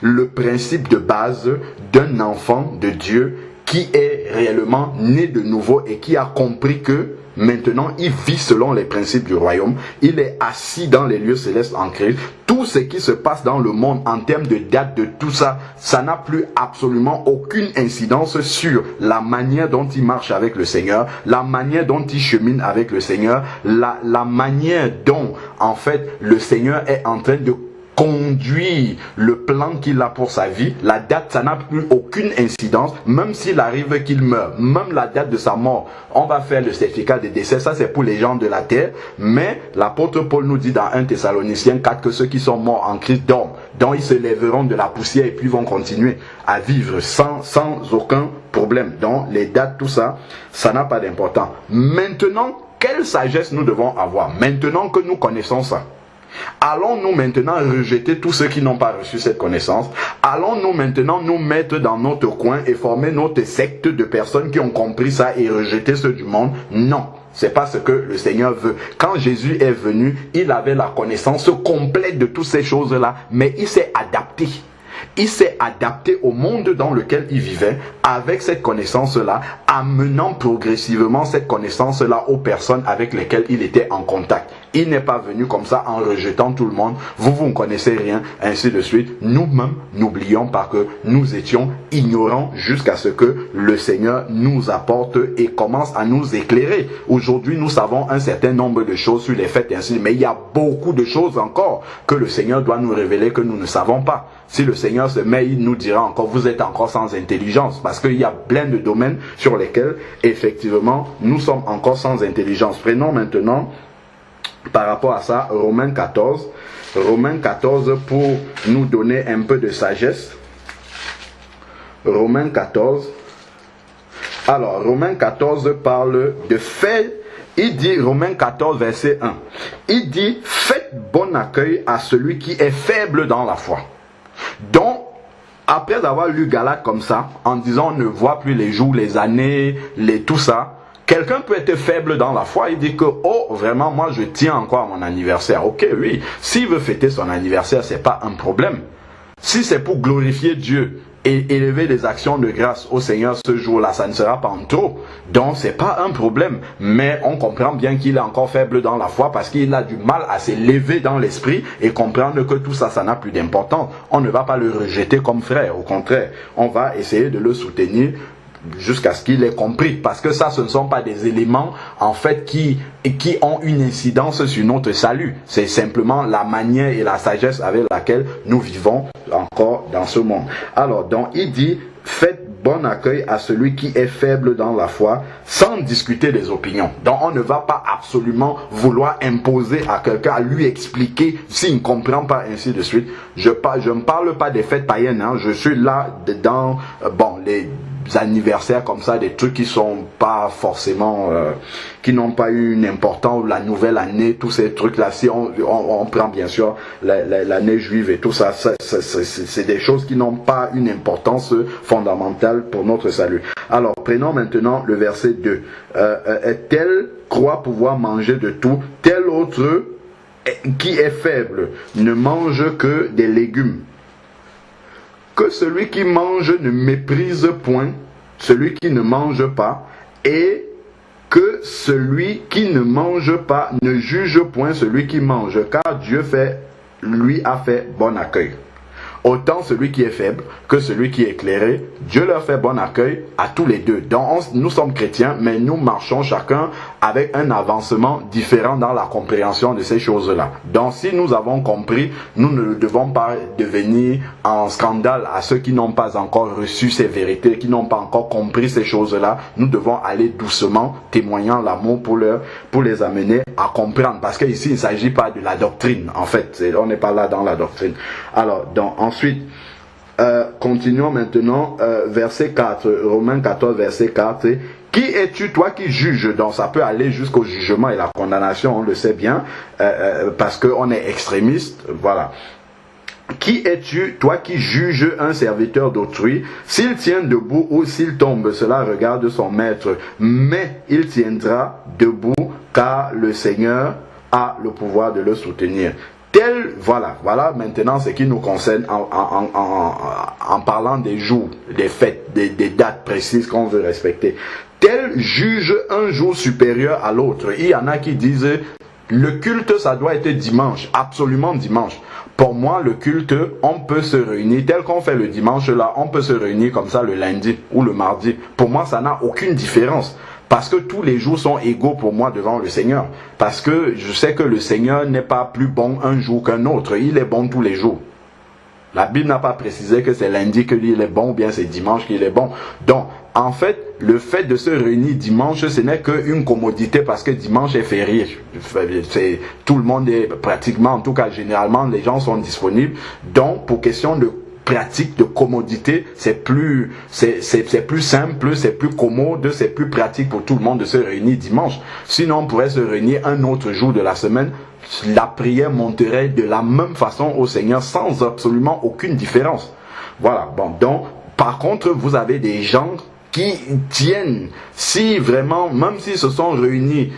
le principe de base d'un enfant de Dieu qui est réellement né de nouveau et qui a compris que maintenant il vit selon les principes du royaume, il est assis dans les lieux célestes en Christ. Tout ce qui se passe dans le monde en termes de date de tout ça, ça n'a plus absolument aucune incidence sur la manière dont il marche avec le Seigneur, la manière dont il chemine avec le Seigneur, la manière dont en fait le Seigneur est en train de conduire le plan qu'il a pour sa vie. La date, ça n'a plus aucune incidence, même s'il arrive qu'il meurt, même la date de sa mort. On va faire le certificat de décès, ça c'est pour les gens de la terre, mais l'apôtre Paul nous dit dans 1 Thessaloniciens 4 que ceux qui sont morts en Christ dorment, donc ils se lèveront de la poussière et puis vont continuer à vivre sans aucun problème. Donc les dates, tout ça, ça n'a pas d'importance. Maintenant, quelle sagesse nous devons avoir, maintenant que nous connaissons ça? Allons-nous maintenant rejeter tous ceux qui n'ont pas reçu cette connaissance? Allons-nous maintenant nous mettre dans notre coin et former notre secte de personnes qui ont compris ça et rejeter ceux du monde? Non, c'est pas ce que le Seigneur veut. Quand Jésus est venu, il avait la connaissance complète de toutes ces choses-là, mais il s'est adapté. Il s'est adapté au monde dans lequel il vivait avec cette connaissance-là, amenant progressivement cette connaissance-là aux personnes avec lesquelles il était en contact. Il n'est pas venu comme ça en rejetant tout le monde. Vous ne connaissez rien, ainsi de suite. Nous-mêmes, n'oublions pas que nous étions ignorants jusqu'à ce que le Seigneur nous apporte et commence à nous éclairer. Aujourd'hui, nous savons un certain nombre de choses sur les faits ainsi, mais il y a beaucoup de choses encore que le Seigneur doit nous révéler que nous ne savons pas. Si le Seigneur se met, il nous dira encore, vous êtes encore sans intelligence, parce qu'il y a plein de domaines sur lesquels, effectivement, nous sommes encore sans intelligence. Prenons maintenant, par rapport à ça, Romains 14 pour nous donner un peu de sagesse. Romains 14. Alors, Romains 14 parle de fait. Il dit, Romains 14, verset 1, il dit, faites bon accueil à celui qui est faible dans la foi. Donc, après avoir lu Galates comme ça, en disant on ne voit plus les jours, les années, tout ça, quelqu'un peut être faible dans la foi, il dit que, oh, vraiment, moi je tiens encore à mon anniversaire. Ok, oui, s'il veut fêter son anniversaire, c'est pas un problème. Si c'est pour glorifier Dieu et élever des actions de grâce au Seigneur ce jour-là, ça ne sera pas en trop. Donc, c'est pas un problème. Mais on comprend bien qu'il est encore faible dans la foi parce qu'il a du mal à s'élever dans l'esprit et comprendre que tout ça, ça n'a plus d'importance. On ne va pas le rejeter comme frère. Au contraire, on va essayer de le soutenir jusqu'à ce qu'il ait compris, parce que ça, ce ne sont pas des éléments en fait qui ont une incidence sur notre salut. C'est simplement la manière et la sagesse avec laquelle nous vivons encore dans ce monde. Alors, donc il dit, faites bon accueil à celui qui est faible dans la foi, sans discuter des opinions. Donc on ne va pas absolument vouloir imposer à quelqu'un, à lui expliquer s'il ne comprend pas, ainsi de suite. Je ne parle pas des fêtes païennes, hein. Je suis là dans les anniversaires comme ça, des trucs qui sont pas forcément qui n'ont pas eu une importance, la nouvelle année, tous ces trucs là. Si on prend bien sûr l'année juive et tout ça, c'est des choses qui n'ont pas une importance fondamentale pour notre salut. Alors prenons maintenant le verset 2. Tel croit pouvoir manger de tout, tel autre qui est faible ne mange que des légumes. Que celui qui mange ne méprise point celui qui ne mange pas, et que celui qui ne mange pas ne juge point celui qui mange, car Dieu lui a fait bon accueil. Autant celui qui est faible que celui qui est éclairé, Dieu leur fait bon accueil à tous les deux. Donc nous sommes chrétiens, mais nous marchons chacun avec un avancement différent dans la compréhension de ces choses-là. Donc si nous avons compris, nous ne devons pas devenir en scandale à ceux qui n'ont pas encore reçu ces vérités, qui n'ont pas encore compris ces choses-là. Nous devons aller doucement, témoignant l'amour pour les amener à comprendre. Parce qu'ici, il ne s'agit pas de la doctrine, en fait. On n'est pas là dans la doctrine. Alors, donc, ensuite, continuons maintenant, verset 4, Romains 14, verset 4. Qui es-tu, toi qui juges? Donc ça peut aller jusqu'au jugement et la condamnation, on le sait bien, parce qu'on est extrémiste, voilà. Qui es-tu, toi qui juges un serviteur d'autrui? S'il tient debout ou s'il tombe, cela regarde son maître, mais il tiendra debout, car le Seigneur a le pouvoir de le soutenir. Voilà maintenant ce qui nous concerne en parlant des jours, des fêtes, des dates précises qu'on veut respecter. Tel juge un jour supérieur à l'autre. Il y en a qui disent le culte ça doit être dimanche, absolument dimanche. Pour moi le culte on peut se réunir tel qu'on fait le dimanche là, on peut se réunir comme ça le lundi ou le mardi. Pour moi ça n'a aucune différence. Parce que tous les jours sont égaux pour moi devant le Seigneur. Parce que je sais que le Seigneur n'est pas plus bon un jour qu'un autre. Il est bon tous les jours. La Bible n'a pas précisé que c'est lundi qu'il est bon ou bien c'est dimanche qu'il est bon. Donc, en fait, le fait de se réunir dimanche, ce n'est qu'une commodité parce que dimanche est férié. Tout le monde est pratiquement, en tout cas généralement, les gens sont disponibles. Donc, pour question de pratique, de commodité, c'est plus simple, c'est plus commode, c'est plus pratique pour tout le monde de se réunir dimanche. Sinon, on pourrait se réunir un autre jour de la semaine. La prière monterait de la même façon au Seigneur sans absolument aucune différence. Voilà. Bon, donc, par contre, vous avez des gens qui tiennent, si vraiment, même s'ils se sont réunis,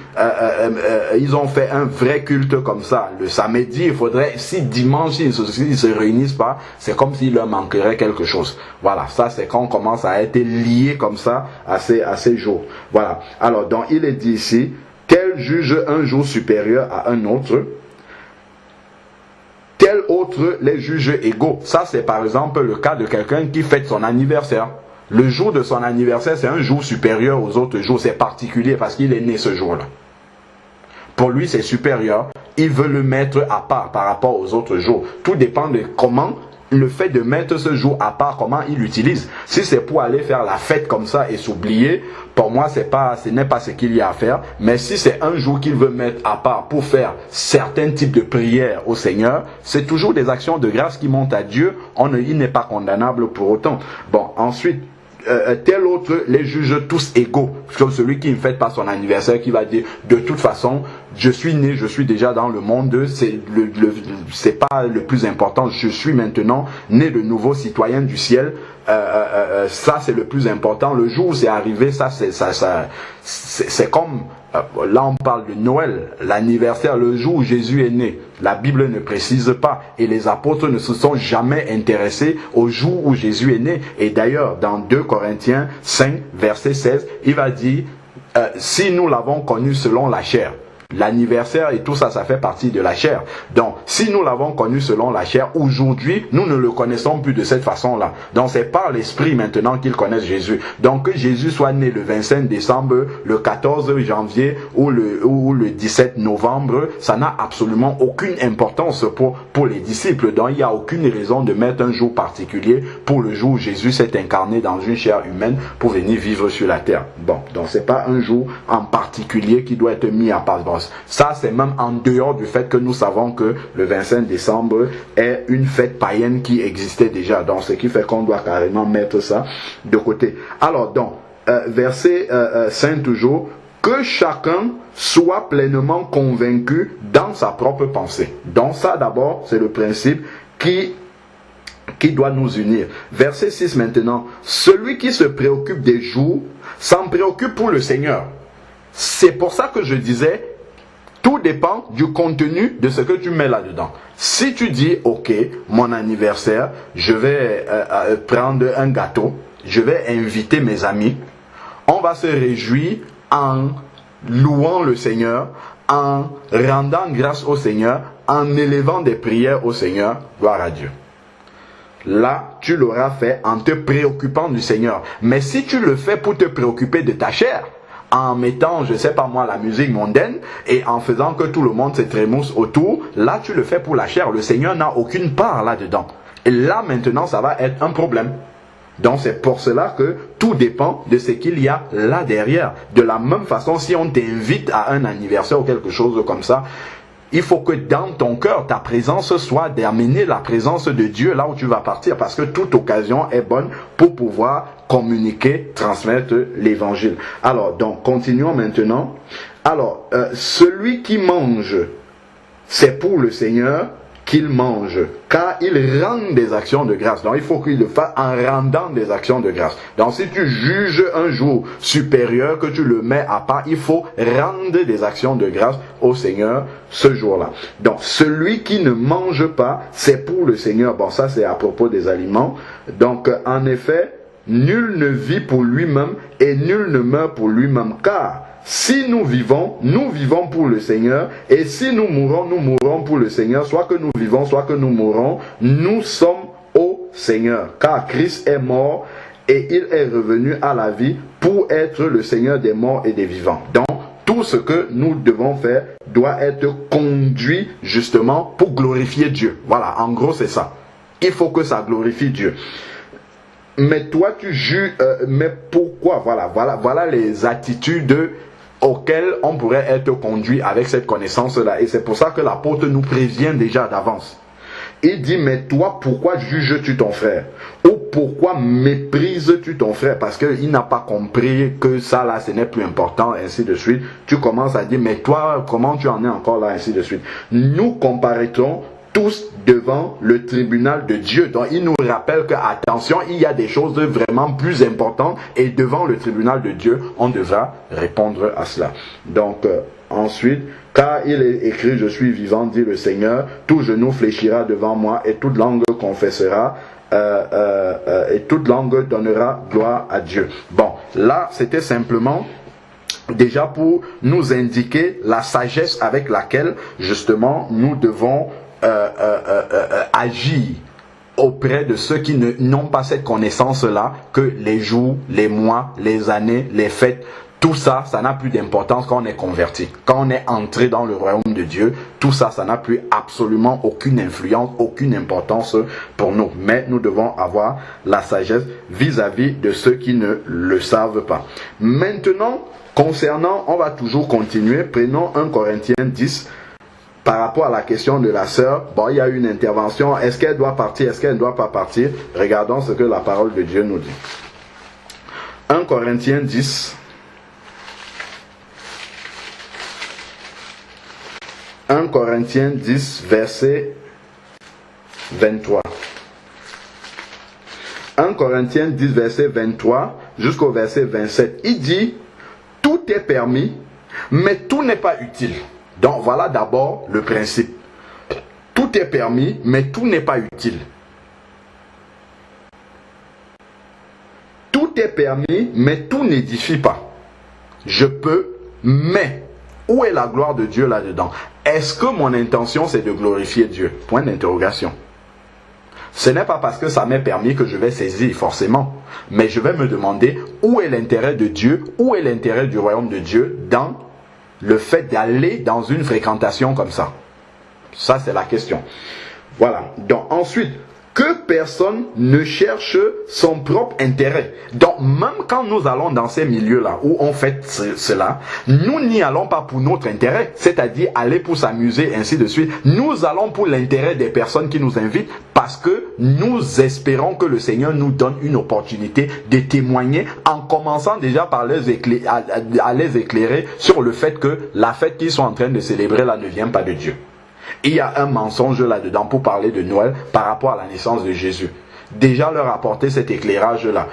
ils ont fait un vrai culte comme ça, le samedi, il faudrait, si dimanche ils se réunissent pas, c'est comme s'il leur manquerait quelque chose. Voilà, ça c'est quand on commence à être lié comme ça à ces jours. Voilà, alors donc il est dit ici, tel juge un jour supérieur à un autre, tel autre les juges égaux. Ça c'est par exemple le cas de quelqu'un qui fête son anniversaire. Le jour de son anniversaire, c'est un jour supérieur aux autres jours. C'est particulier parce qu'il est né ce jour-là. Pour lui, c'est supérieur. Il veut le mettre à part par rapport aux autres jours. Tout dépend de comment, le fait de mettre ce jour à part, comment il l'utilise. Si c'est pour aller faire la fête comme ça et s'oublier, pour moi, ce n'est pas ce qu'il y a à faire. Mais si c'est un jour qu'il veut mettre à part pour faire certains types de prières au Seigneur, c'est toujours des actions de grâce qui montent à Dieu. Il n'est pas condamnable pour autant. Bon, ensuite, tel autre les juge tous égaux, comme celui qui ne fête pas son anniversaire, qui va dire de toute façon je suis né, je suis déjà dans le monde, c'est pas le plus important, je suis maintenant né de nouveau citoyen du ciel, ça c'est le plus important. Le jour où c'est arrivé, c'est comme là on parle de Noël, l'anniversaire, le jour où Jésus est né. La Bible ne précise pas et les apôtres ne se sont jamais intéressés au jour où Jésus est né. Et d'ailleurs dans 2 Corinthiens 5 verset 16, il va dire si nous l'avons connu selon la chair. L'anniversaire et tout ça, ça fait partie de la chair. Donc, si nous l'avons connu selon la chair, aujourd'hui, nous ne le connaissons plus de cette façon-là. Donc, c'est par l'esprit maintenant qu'ils connaissent Jésus. Donc, que Jésus soit né le 25 décembre, le 14 janvier ou le 17 novembre, ça n'a absolument aucune importance pour les disciples. Donc, il n'y a aucune raison de mettre un jour particulier pour le jour où Jésus s'est incarné dans une chair humaine pour venir vivre sur la terre. Bon, donc c'est pas un jour en particulier qui doit être mis à part. Bon, ça, c'est même en dehors du fait que nous savons que le 25 décembre est une fête païenne qui existait déjà. Donc, ce qui fait qu'on doit carrément mettre ça de côté. Alors, donc, verset 5 toujours, que chacun soit pleinement convaincu dans sa propre pensée. Donc, ça, d'abord, c'est le principe qui doit nous unir. Verset 6 maintenant, celui qui se préoccupe des jours s'en préoccupe pour le Seigneur. C'est pour ça que je disais, tout dépend du contenu de ce que tu mets là-dedans. Si tu dis, ok, mon anniversaire, je vais prendre un gâteau, je vais inviter mes amis, on va se réjouir en louant le Seigneur, en rendant grâce au Seigneur, en élevant des prières au Seigneur, gloire à Dieu. Là, tu l'auras fait en te préoccupant du Seigneur. Mais si tu le fais pour te préoccuper de ta chair, en mettant, je sais pas moi, la musique mondaine et en faisant que tout le monde se trémousse autour, là tu le fais pour la chair. Le Seigneur n'a aucune part là-dedans. Et là maintenant, ça va être un problème. Donc c'est pour cela que tout dépend de ce qu'il y a là derrière. De la même façon, si on t'invite à un anniversaire ou quelque chose comme ça, il faut que dans ton cœur, ta présence soit d'amener la présence de Dieu là où tu vas partir. Parce que toute occasion est bonne pour pouvoir communiquer, transmettre l'évangile. Alors, donc, continuons maintenant. Alors, celui qui mange, c'est pour le Seigneur. qu'il mange, car il rend des actions de grâce. Donc il faut qu'il le fasse en rendant des actions de grâce. Donc si tu juges un jour supérieur, que tu le mets à part, il faut rendre des actions de grâce au Seigneur ce jour-là. Donc celui qui ne mange pas, c'est pour le Seigneur. Bon, ça c'est à propos des aliments. Donc en effet, nul ne vit pour lui-même et nul ne meurt pour lui-même, car si nous vivons pour le Seigneur, et si nous mourrons pour le Seigneur. Soit que nous vivons, soit que nous mourons, nous sommes au Seigneur. Car Christ est mort et il est revenu à la vie pour être le Seigneur des morts et des vivants. Donc, tout ce que nous devons faire doit être conduit justement pour glorifier Dieu. Voilà, en gros c'est ça. Il faut que ça glorifie Dieu. Mais toi tu juges, mais pourquoi? Voilà les attitudes auxquelles on pourrait être conduit avec cette connaissance-là. Et c'est pour ça que l'apôtre nous prévient déjà d'avance. Il dit, mais toi, pourquoi juges-tu ton frère? Ou pourquoi méprises-tu ton frère? Parce qu'il n'a pas compris que ça là, ce n'est plus important, ainsi de suite. Tu commences à dire, mais toi, comment tu en es encore là, ainsi de suite. Nous comparaîtrons tous devant le tribunal de Dieu. Donc il nous rappelle que, attention, il y a des choses vraiment plus importantes et devant le tribunal de Dieu, on devra répondre à cela. Donc ensuite, car il est écrit, je suis vivant, dit le Seigneur, tout genou fléchira devant moi et toute langue confessera et toute langue donnera gloire à Dieu. Bon, là c'était simplement déjà pour nous indiquer la sagesse avec laquelle justement nous devons agir auprès de ceux qui n'ont pas cette connaissance-là, que les jours, les mois, les années, les fêtes, tout ça, ça n'a plus d'importance quand on est converti. Quand on est entré dans le royaume de Dieu, tout ça, ça n'a plus absolument aucune influence, aucune importance pour nous. Mais nous devons avoir la sagesse vis-à-vis de ceux qui ne le savent pas. Maintenant, concernant, on va toujours continuer, prenons 1 Corinthiens 10, par rapport à la question de la sœur. Bon, il y a eu une intervention. Est-ce qu'elle doit partir? Est-ce qu'elle ne doit pas partir? Regardons ce que la parole de Dieu nous dit. 1 Corinthiens 10. 1 Corinthiens 10, verset 23. 1 Corinthiens 10, verset 23 jusqu'au verset 27. Il dit, tout est permis, mais tout n'est pas utile. Donc voilà d'abord le principe. Tout est permis, mais tout n'est pas utile. Tout est permis, mais tout n'édifie pas. Je peux, mais où est la gloire de Dieu là-dedans? Est-ce que mon intention c'est de glorifier Dieu? Point d'interrogation. Ce n'est pas parce que ça m'est permis que je vais saisir forcément. Mais je vais me demander où est l'intérêt de Dieu, où est l'intérêt du royaume de Dieu dans le fait d'aller dans une fréquentation comme ça. Ça, c'est la question. Voilà. Donc, ensuite, que personne ne cherche son propre intérêt. Donc, même quand nous allons dans ces milieux-là, où on fait cela, nous n'y allons pas pour notre intérêt, c'est-à-dire aller pour s'amuser, ainsi de suite. Nous allons pour l'intérêt des personnes qui nous invitent, parce que nous espérons que le Seigneur nous donne une opportunité de témoigner, en commençant déjà par les éclairer sur le fait que la fête qu'ils sont en train de célébrer là ne vient pas de Dieu. Il y a un mensonge là-dedans pour parler de Noël par rapport à la naissance de Jésus. Déjà leur apporter cet éclairage-là.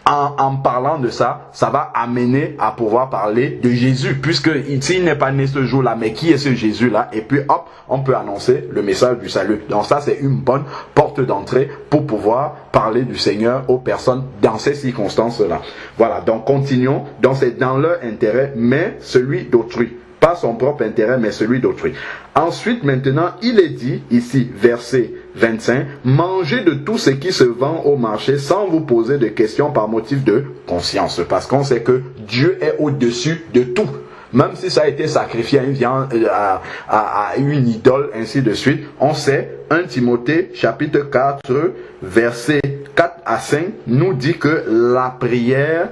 En parlant de ça, ça va amener à pouvoir parler de Jésus, puisque s'il n'est pas né ce jour-là, mais qui est ce Jésus-là? Et puis hop, on peut annoncer le message du salut. Donc ça, c'est une bonne porte d'entrée pour pouvoir parler du Seigneur aux personnes dans ces circonstances-là. Voilà, donc continuons. Donc c'est dans leur intérêt, mais celui d'autrui. Pas son propre intérêt, mais celui d'autrui. Ensuite, maintenant, il est dit, ici, verset 25, « Mangez de tout ce qui se vend au marché sans vous poser de questions par motif de conscience. » Parce qu'on sait que Dieu est au-dessus de tout. Même si ça a été sacrifié à une idole, ainsi de suite, on sait, 1 Timothée, chapitre 4, verset 4 à 5, nous dit que la prière,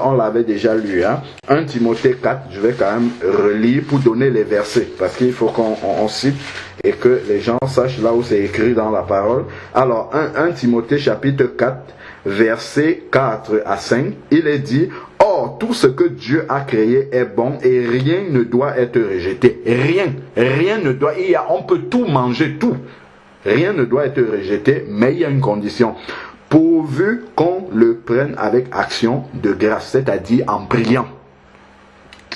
on l'avait déjà lu, hein? 1 Timothée 4, je vais quand même relire pour donner les versets, parce qu'il faut qu'on cite et que les gens sachent là où c'est écrit dans la parole. Alors, 1 Timothée, chapitre 4, verset 4 à 5, il est dit, « Or, tout ce que Dieu a créé est bon et rien ne doit être rejeté. Rien ne doit, on peut tout manger, tout. Rien ne doit être rejeté, mais il y a une condition. Pourvu qu'on le prenne avec action de grâce, c'est-à-dire en priant.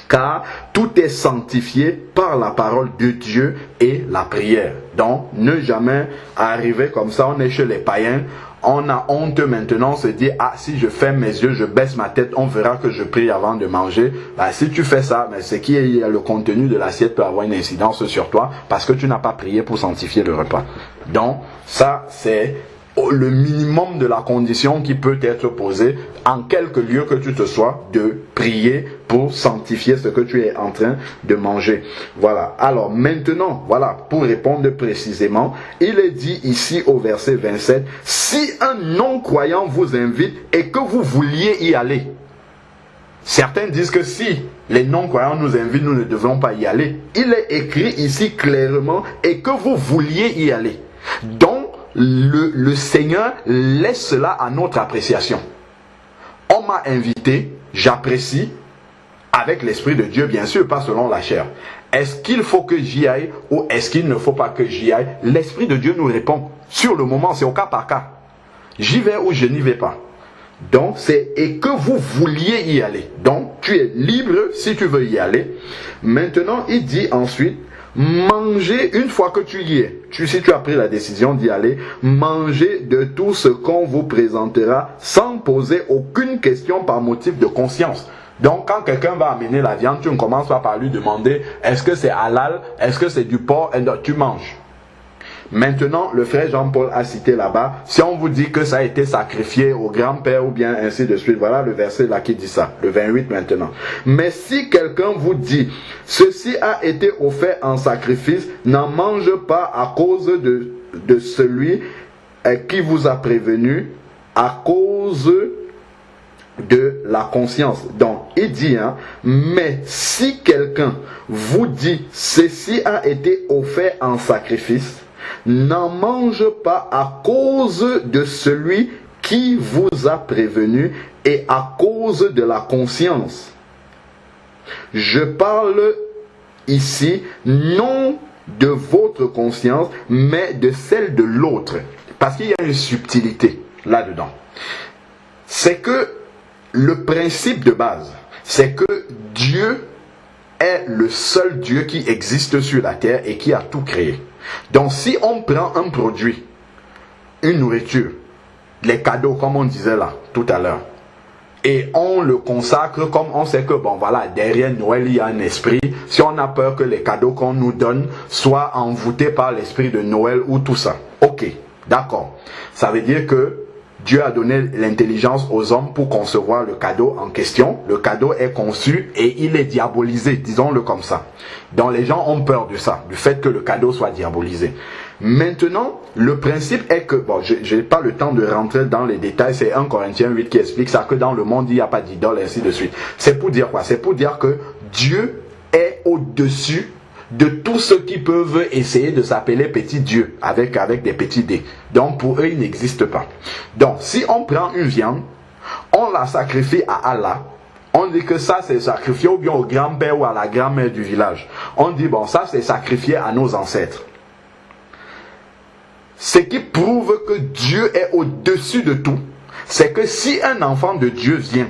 Car tout est sanctifié par la parole de Dieu et la prière. Donc, ne jamais arriver comme ça, on est chez les païens, on a honte maintenant, on se dit, ah, si je ferme mes yeux, je baisse ma tête, on verra que je prie avant de manger. Bah, si tu fais ça, mais c'est le contenu de l'assiette peut avoir une incidence sur toi parce que tu n'as pas prié pour sanctifier le repas. Donc, ça, c'est le minimum de la condition qui peut être posée en quelque lieu que tu te sois de prier pour sanctifier ce que tu es en train de manger. Voilà. Alors maintenant, voilà, pour répondre précisément, il est dit ici au verset 27, si un non-croyant vous invite et que vous vouliez y aller. Certains disent que si les non-croyants nous invitent, nous ne devons pas y aller. Il est écrit ici clairement et que vous vouliez y aller. Donc, le Seigneur laisse cela à notre appréciation. On m'a invité, j'apprécie, avec l'Esprit de Dieu, bien sûr, pas selon la chair. Est-ce qu'il faut que j'y aille ou est-ce qu'il ne faut pas que j'y aille? L'Esprit de Dieu nous répond. Sur le moment, c'est au cas par cas. J'y vais ou je n'y vais pas. Donc, c'est et que vous vouliez y aller. Donc, tu es libre si tu veux y aller. Maintenant, il dit ensuite, mangez une fois que tu y es. Si tu as pris la décision d'y aller, mangez de tout ce qu'on vous présentera sans poser aucune question par motif de conscience. Donc quand quelqu'un va amener la viande, tu ne commences pas par lui demander est-ce que c'est halal, est-ce que c'est du porc, et tu manges. Maintenant, le frère Jean-Paul a cité là-bas, si on vous dit que ça a été sacrifié au grand-père ou bien ainsi de suite, voilà le verset là qui dit ça, le 28 maintenant. Mais si quelqu'un vous dit, ceci a été offert en sacrifice, n'en mange pas à cause de celui qui vous a prévenu, à cause de la conscience. Donc, il dit, mais si quelqu'un vous dit, ceci a été offert en sacrifice, n'en mange pas à cause de celui qui vous a prévenu et à cause de la conscience. Je parle ici non de votre conscience, mais de celle de l'autre. Parce qu'il y a une subtilité là-dedans. C'est que le principe de base, c'est que Dieu est le seul Dieu qui existe sur la terre et qui a tout créé. Donc si on prend un produit, une nourriture, les cadeaux comme on disait là tout à l'heure, et on le consacre comme on sait que bon voilà, derrière Noël il y a un esprit, si on a peur que les cadeaux qu'on nous donne soient envoûtés par l'esprit de Noël ou tout ça, ok, d'accord, ça veut dire que Dieu a donné l'intelligence aux hommes pour concevoir le cadeau en question. Le cadeau est conçu et il est diabolisé, disons-le comme ça. Donc les gens ont peur de ça, du fait que le cadeau soit diabolisé. Maintenant, le principe est que, bon, je n'ai pas le temps de rentrer dans les détails, c'est 1 Corinthiens 8 qui explique ça, que dans le monde il n'y a pas d'idole, ainsi de suite. C'est pour dire quoi? C'est pour dire que Dieu est au-dessus de tous ceux qui peuvent essayer de s'appeler petit Dieu avec des petits dés. Donc pour eux, il n'existe pas. Donc si on prend une viande, on la sacrifie à Allah, on dit que ça c'est sacrifié ou bien au grand-père ou à la grand-mère du village. On dit bon, ça c'est sacrifié à nos ancêtres. Ce qui prouve que Dieu est au-dessus de tout, c'est que si un enfant de Dieu vient,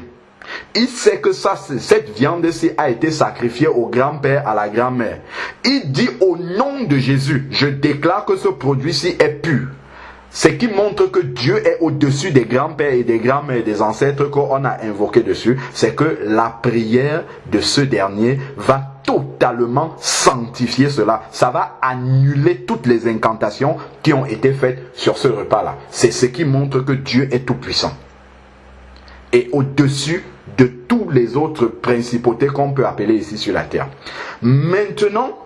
il sait que cette viande-ci a été sacrifiée au grand-père, à la grand-mère. Il dit au nom de Jésus, je déclare que ce produit-ci est pur. Ce qui montre que Dieu est au-dessus des grands-pères et des grands-mères et des ancêtres qu'on a invoqués dessus, c'est que la prière de ce dernier va totalement sanctifier cela. Ça va annuler toutes les incantations qui ont été faites sur ce repas-là. C'est ce qui montre que Dieu est tout-puissant. Et au-dessus de tous les autres principautés qu'on peut appeler ici sur la terre. Maintenant,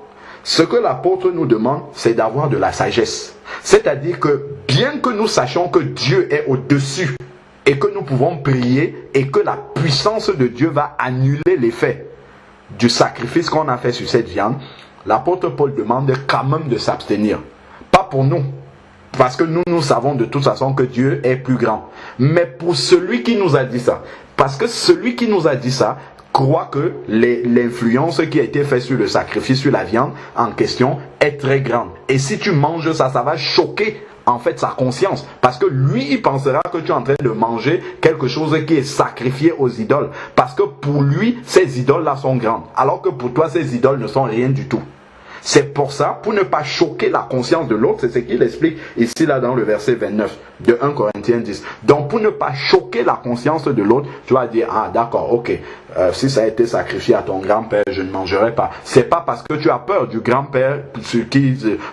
ce que l'apôtre nous demande, c'est d'avoir de la sagesse. C'est-à-dire que bien que nous sachions que Dieu est au-dessus et que nous pouvons prier et que la puissance de Dieu va annuler l'effet du sacrifice qu'on a fait sur cette viande, l'apôtre Paul demande quand même de s'abstenir. Pas pour nous, parce que nous savons de toute façon que Dieu est plus grand. Mais pour celui qui nous a dit ça, Parce que celui qui nous a dit ça croit que l'influence qui a été faite sur le sacrifice, sur la viande en question, est très grande. Et si tu manges ça, ça va choquer en fait sa conscience. Parce que lui, il pensera que tu es en train de manger quelque chose qui est sacrifié aux idoles. Parce que pour lui, ces idoles-là sont grandes. Alors que pour toi, ces idoles ne sont rien du tout. C'est pour ça, pour ne pas choquer la conscience de l'autre, c'est ce qu'il explique ici là dans le verset 29 de 1 Corinthiens 10. Donc pour ne pas choquer la conscience de l'autre, tu vas dire, ah d'accord, ok, si ça a été sacrifié à ton grand-père, je ne mangerai pas. C'est pas parce que tu as peur du grand-père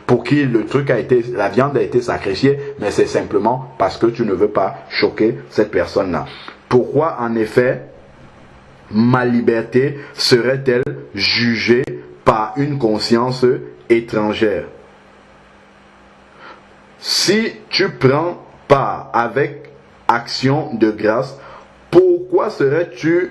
pour qui le truc a été, la viande a été sacrifiée, mais c'est simplement parce que tu ne veux pas choquer cette personne-là. Pourquoi en effet ma liberté serait-elle jugée par une conscience étrangère? Si tu prends part avec action de grâce, pourquoi serais-je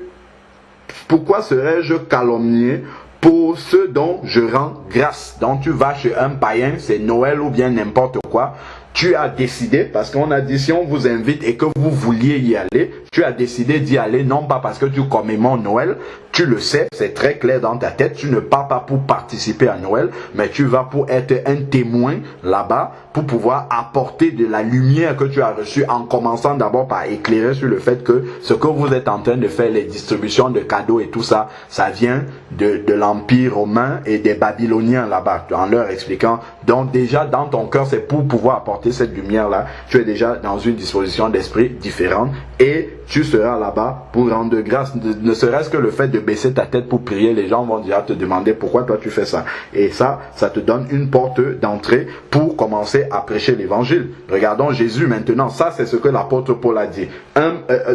calomnié pour ce dont je rends grâce? Donc tu vas chez un païen, c'est Noël ou bien n'importe quoi. Tu as décidé, parce qu'on a dit si on vous invite et que vous vouliez y aller, tu as décidé d'y aller, non pas parce que tu commémores Noël, tu le sais, c'est très clair dans ta tête, tu ne pars pas pour participer à Noël, mais tu vas pour être un témoin là-bas, pour pouvoir apporter de la lumière que tu as reçue, en commençant d'abord par éclairer sur le fait que ce que vous êtes en train de faire, les distributions de cadeaux et tout ça, ça vient de l'Empire romain et des Babyloniens là-bas, en leur expliquant. Donc déjà dans ton cœur, c'est pour pouvoir apporter cette lumière-là, tu es déjà dans une disposition d'esprit différente et tu seras là-bas pour rendre grâce. Ne serait-ce que le fait de baisser ta tête pour prier, les gens vont déjà te demander pourquoi toi tu fais ça. Et ça te donne une porte d'entrée pour commencer à prêcher l'évangile. Regardons Jésus maintenant, ça c'est ce que l'apôtre Paul a dit.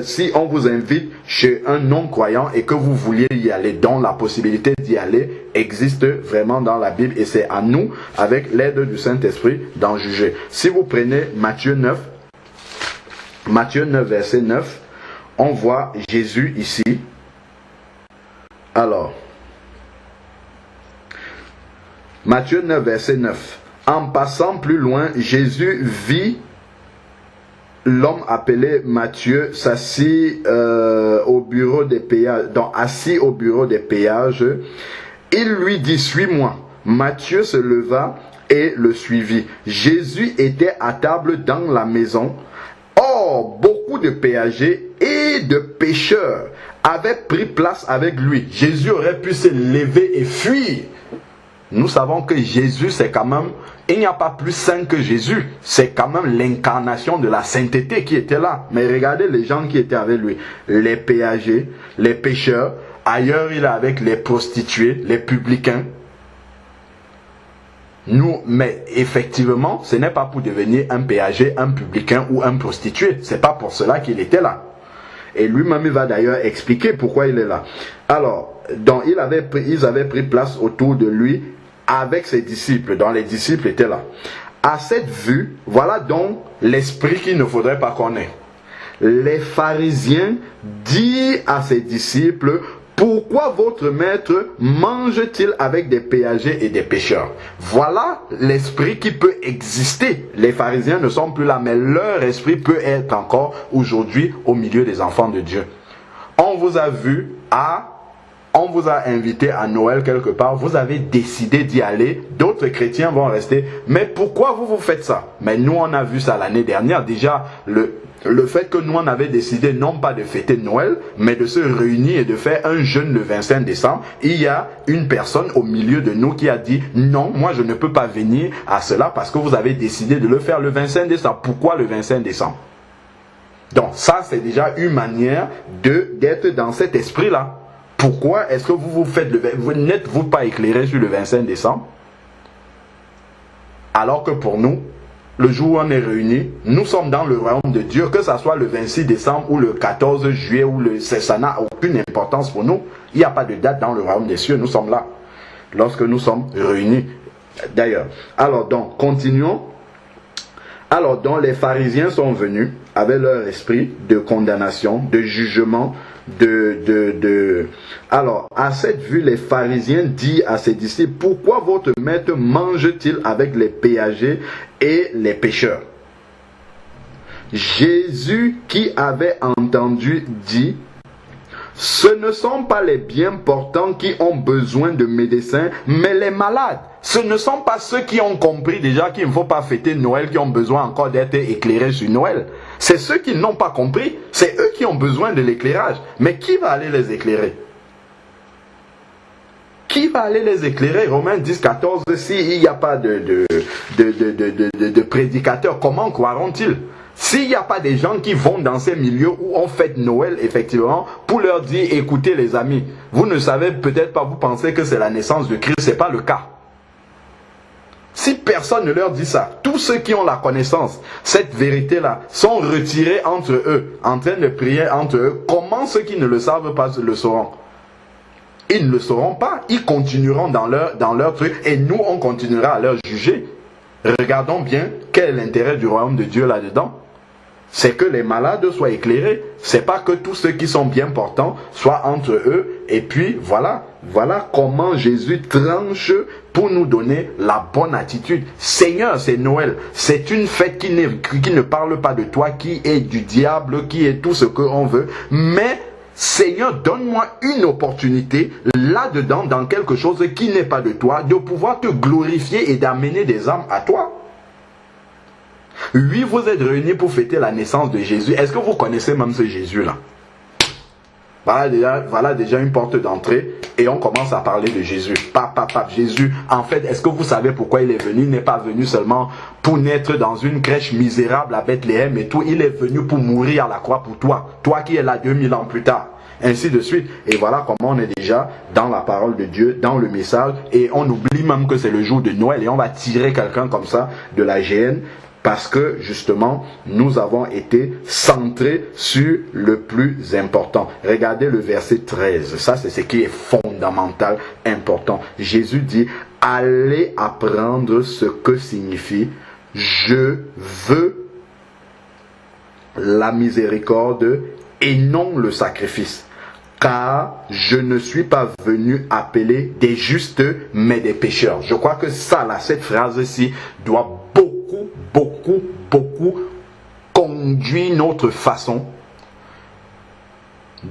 Si on vous invite chez un non-croyant et que vous vouliez y aller, dont la possibilité d'y aller existe vraiment dans la Bible et c'est à nous, avec l'aide du Saint-Esprit, d'en juger. Si vous prenez Matthieu 9 verset 9, on voit Jésus ici. Alors, Matthieu 9 verset 9. En passant plus loin, Jésus vit l'homme appelé Matthieu s'assit au bureau des péages. Donc assis au bureau des péages, il lui dit, suis-moi. Matthieu se leva et le suivit. Jésus était à table dans la maison. Or, beaucoup de péagers et de pécheurs avaient pris place avec lui. Jésus aurait pu se lever et fuir. Nous savons que Jésus, c'est quand même, il n'y a pas plus saint que Jésus. C'est quand même l'incarnation de la sainteté qui était là. Mais regardez les gens qui étaient avec lui. Les péagers, les pécheurs. Ailleurs, il est avec les prostituées, les publicains. Mais effectivement, ce n'est pas pour devenir un péager, un publicain ou un prostitué. C'est pas pour cela qu'il était là. Et lui-même, il va d'ailleurs expliquer pourquoi il est là. Alors, donc, ils avaient pris place autour de lui avec ses disciples. Donc, les disciples étaient là. À cette vue, voilà donc l'esprit qu'il ne faudrait pas qu'on ait. Les pharisiens disent à ses disciples, pourquoi votre maître mange-t-il avec des péagers et des pécheurs? Voilà l'esprit qui peut exister. Les pharisiens ne sont plus là, mais leur esprit peut être encore aujourd'hui au milieu des enfants de Dieu. On vous a vu on vous a invité à Noël quelque part, vous avez décidé d'y aller, d'autres chrétiens vont rester. Mais pourquoi vous faites ça? Mais nous on a vu ça l'année dernière, déjà le fait que nous on avait décidé non pas de fêter Noël, mais de se réunir et de faire un jeûne le 25 décembre, il y a une personne au milieu de nous qui a dit non, moi je ne peux pas venir à cela parce que vous avez décidé de le faire le 25 décembre. Pourquoi le 25 décembre? Donc ça c'est déjà une manière d'être dans cet esprit-là. Pourquoi est-ce que vous n'êtes-vous pas éclairé sur le 25 décembre? Alors que pour nous, le jour où on est réunis, nous sommes dans le royaume de Dieu, que ce soit le 26 décembre ou le 14 juillet, ça n'a aucune importance pour nous. Il n'y a pas de date dans le royaume des cieux, nous sommes là, lorsque nous sommes réunis. D'ailleurs, alors donc, continuons. Alors donc, les pharisiens sont venus avec leur esprit de condamnation, de jugement, Alors, à cette vue, les pharisiens disent à ses disciples, pourquoi votre maître mange-t-il avec les péagers et les pécheurs? Jésus, qui avait entendu, dit, Ce ne sont pas les bien portants qui ont besoin de médecins, mais les malades. Ce ne sont pas ceux qui ont compris déjà qu'il ne faut pas fêter Noël qui ont besoin encore d'être éclairés sur Noël. C'est ceux qui n'ont pas compris. C'est eux qui ont besoin de l'éclairage. Mais qui va aller les éclairer? Qui va aller les éclairer? Romains 10, 14, s'il n'y a pas de prédicateurs, comment croiront-ils? S'il n'y a pas des gens qui vont dans ces milieux où on fête Noël, effectivement, pour leur dire, écoutez les amis, vous ne savez peut-être pas, vous pensez que c'est la naissance de Christ, ce n'est pas le cas. Si personne ne leur dit ça, tous ceux qui ont la connaissance, cette vérité-là, sont retirés entre eux, en train de prier entre eux, comment ceux qui ne le savent pas le sauront? Ils ne le sauront pas, ils continueront dans leur truc, et nous, on continuera à leur juger. Regardons bien quel est l'intérêt du royaume de Dieu là-dedans. C'est que les malades soient éclairés. C'est pas que tous ceux qui sont bien portants soient entre eux. Et puis voilà comment Jésus tranche pour nous donner la bonne attitude. Seigneur, c'est Noël. C'est une fête qui ne parle pas de toi, qui est du diable, qui est tout ce qu'on veut. Mais Seigneur, donne-moi une opportunité là-dedans, dans quelque chose qui n'est pas de toi, de pouvoir te glorifier et d'amener des âmes à toi. Oui, vous êtes réunis pour fêter la naissance de Jésus. Est-ce que vous connaissez même ce Jésus-là? Voilà déjà une porte d'entrée et on commence à parler de Jésus. Jésus, en fait, est-ce que vous savez pourquoi il est venu? Il n'est pas venu seulement pour naître dans une crèche misérable à Bethléem et tout. Il est venu pour mourir à la croix pour toi. Toi qui es là 2000 ans plus tard. Ainsi de suite. Et voilà comment on est déjà dans la parole de Dieu, dans le message. Et on oublie même que c'est le jour de Noël. Et on va tirer quelqu'un comme ça de la GN. Parce que justement, nous avons été centrés sur le plus important. Regardez le verset 13. Ça, c'est ce qui est fondamental, important. Jésus dit, allez apprendre ce que signifie « Je veux la miséricorde et non le sacrifice. Car je ne suis pas venu appeler des justes, mais des pécheurs. » Je crois que ça, là, cette phrase-ci doit beaucoup conduire notre façon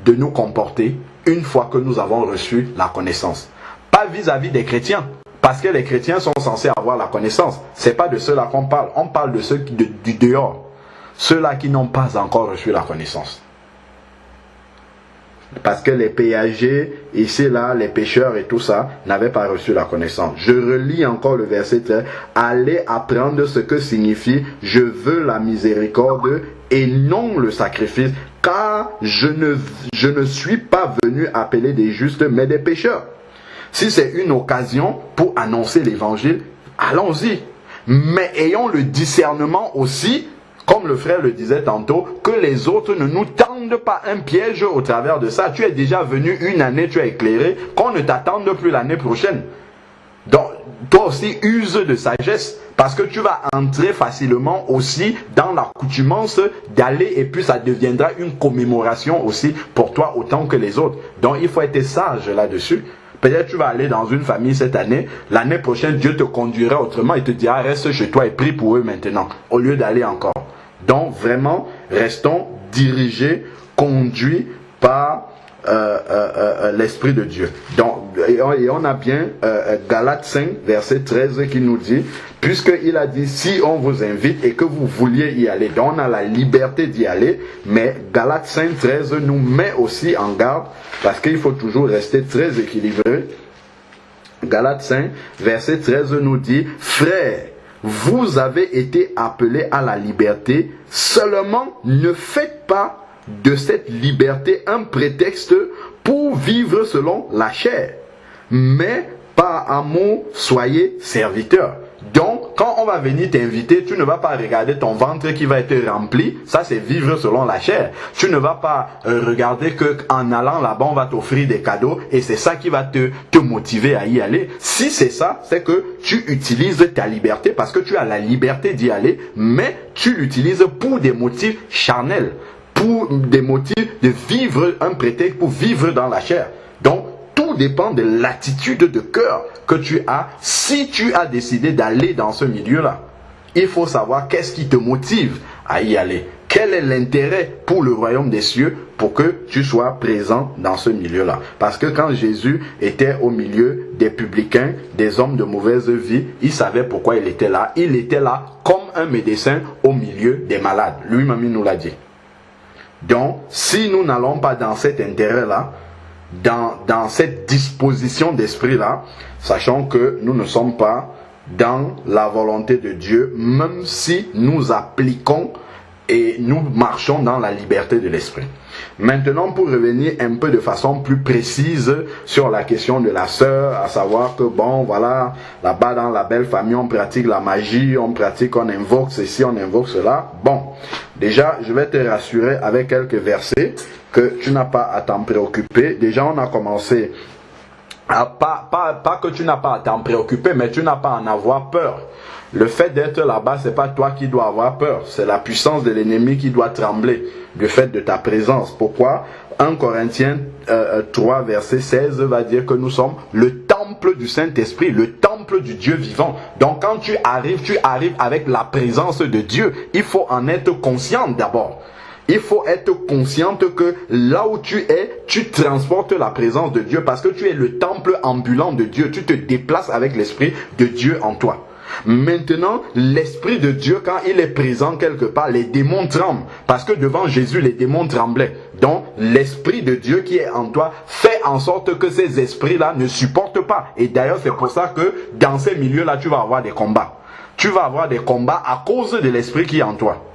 de nous comporter une fois que nous avons reçu la connaissance. Pas vis-à-vis des chrétiens, parce que les chrétiens sont censés avoir la connaissance. C'est pas de ceux-là qu'on parle. On parle de ceux du dehors. Ceux-là qui n'ont pas encore reçu la connaissance. Parce que les péagers, ici, là, les pécheurs et tout ça, n'avaient pas reçu la connaissance. Je relis encore le verset 13. Allez apprendre ce que signifie « Je veux la miséricorde et non le sacrifice, car je ne suis pas venu appeler des justes, mais des pécheurs. » Si c'est une occasion pour annoncer l'évangile, allons-y. Mais ayons le discernement aussi, comme le frère le disait tantôt, que les autres ne nous tendent pas un piège au travers de ça. Tu es déjà venu une année, tu es éclairé, qu'on ne t'attende plus l'année prochaine. Donc, toi aussi, use de sagesse, parce que tu vas entrer facilement aussi dans l'accoutumance d'aller, et puis ça deviendra une commémoration aussi pour toi autant que les autres. Donc, il faut être sage là-dessus. Peut-être tu vas aller dans une famille cette année, l'année prochaine, Dieu te conduira autrement et te dira, reste chez toi et prie pour eux maintenant, au lieu d'aller encore. Donc vraiment, restons dirigés, conduits par l'Esprit de Dieu. Donc, et on a bien Galates 5, verset 13 qui nous dit, puisqu'il a dit, si on vous invite et que vous vouliez y aller, donc on a la liberté d'y aller, mais Galates 5, 13 nous met aussi en garde, parce qu'il faut toujours rester très équilibré. Galates 5, verset 13 nous dit, frères, vous avez été appelés à la liberté, seulement ne faites pas de cette liberté un prétexte pour vivre selon la chair, mais par amour soyez serviteurs. Donc, quand on va venir t'inviter, tu ne vas pas regarder ton ventre qui va être rempli. Ça, c'est vivre selon la chair. Tu ne vas pas regarder qu'en allant là-bas, on va t'offrir des cadeaux et c'est ça qui va te motiver à y aller. Si c'est ça, c'est que tu utilises ta liberté parce que tu as la liberté d'y aller, mais tu l'utilises pour des motifs charnels, pour des motifs de vivre un prétexte, pour vivre dans la chair. Donc, tout dépend de l'attitude de cœur que tu as si tu as décidé d'aller dans ce milieu-là. Il faut savoir qu'est-ce qui te motive à y aller. Quel est l'intérêt pour le royaume des cieux pour que tu sois présent dans ce milieu-là? Parce que quand Jésus était au milieu des publicains, des hommes de mauvaise vie, il savait pourquoi il était là. Il était là comme un médecin au milieu des malades. Lui-même, il nous l'a dit. Donc, si nous n'allons pas dans cet intérêt-là, dans cette disposition d'esprit-là, sachant que nous ne sommes pas dans la volonté de Dieu, même si nous appliquons et nous marchons dans la liberté de l'esprit. Maintenant, pour revenir un peu de façon plus précise sur la question de la sœur, à savoir que bon, voilà, là-bas dans la belle famille, on pratique la magie, on invoque ceci, on invoque cela. Bon, déjà, je vais te rassurer avec quelques versets que tu n'as pas à t'en préoccuper. Déjà, on a commencé à pas que tu n'as pas à t'en préoccuper, mais tu n'as pas à en avoir peur. Le fait d'être là-bas, c'est pas toi qui dois avoir peur. C'est la puissance de l'ennemi qui doit trembler du fait de ta présence. Pourquoi? 1 Corinthiens 3, verset 16 va dire que nous sommes le temple du Saint-Esprit, le temple du Dieu vivant. Donc quand tu arrives avec la présence de Dieu. Il faut en être conscient d'abord. Il faut être consciente que là où tu es, tu transportes la présence de Dieu parce que tu es le temple ambulant de Dieu. Tu te déplaces avec l'Esprit de Dieu en toi. Maintenant, l'Esprit de Dieu, quand il est présent quelque part, les démons tremblent. Parce que devant Jésus, les démons tremblaient. Donc, l'Esprit de Dieu qui est en toi fait en sorte que ces esprits-là ne supportent pas. Et d'ailleurs, c'est pour ça que dans ces milieux-là, tu vas avoir des combats. Tu vas avoir des combats à cause de l'Esprit qui est en toi.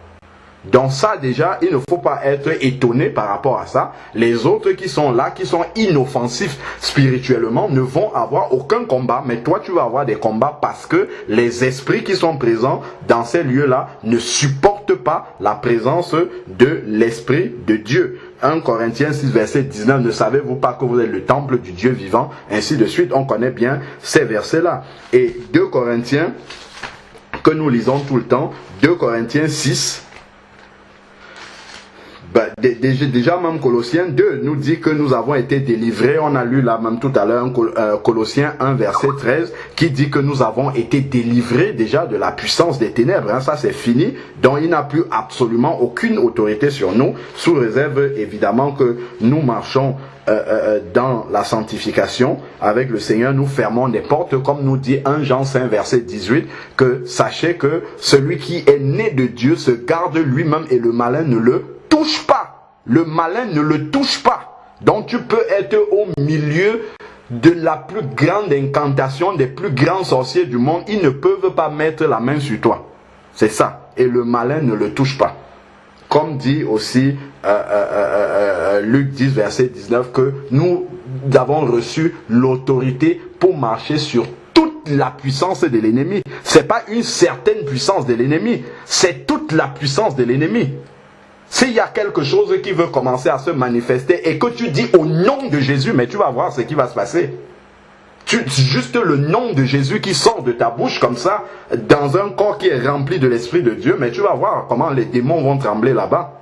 Donc ça déjà, il ne faut pas être étonné par rapport à ça. Les autres qui sont là, qui sont inoffensifs spirituellement, ne vont avoir aucun combat. Mais toi, tu vas avoir des combats parce que les esprits qui sont présents dans ces lieux-là ne supportent pas la présence de l'Esprit de Dieu. 1 Corinthiens 6, verset 19, ne savez-vous pas que vous êtes le temple du Dieu vivant? Ainsi de suite, on connaît bien ces versets-là. Et 2 Corinthiens, que nous lisons tout le temps, 2 Corinthiens 6, déjà même Colossiens 2 nous dit que nous avons été délivrés. On a lu là même tout à l'heure Colossiens 1 verset 13 qui dit que nous avons été délivrés déjà de la puissance des ténèbres. Ça c'est fini. Donc il n'a plus absolument aucune autorité sur nous, sous réserve évidemment que nous marchons dans la sanctification avec le Seigneur. Nous fermons des portes, comme nous dit 1 Jean 5 verset 18, que sachez que celui qui est né de Dieu se garde lui-même et le malin ne le touche pas. Le malin ne le touche pas. Donc tu peux être au milieu de la plus grande incantation, des plus grands sorciers du monde. Ils ne peuvent pas mettre la main sur toi. C'est ça. Et le malin ne le touche pas. Comme dit aussi Luc 10 verset 19 que nous avons reçu l'autorité pour marcher sur toute la puissance de l'ennemi. C'est pas une certaine puissance de l'ennemi. C'est toute la puissance de l'ennemi. S'il y a quelque chose qui veut commencer à se manifester et que tu dis au nom de Jésus, mais tu vas voir ce qui va se passer. Juste le nom de Jésus qui sort de ta bouche comme ça, dans un corps qui est rempli de l'Esprit de Dieu, mais tu vas voir comment les démons vont trembler là-bas.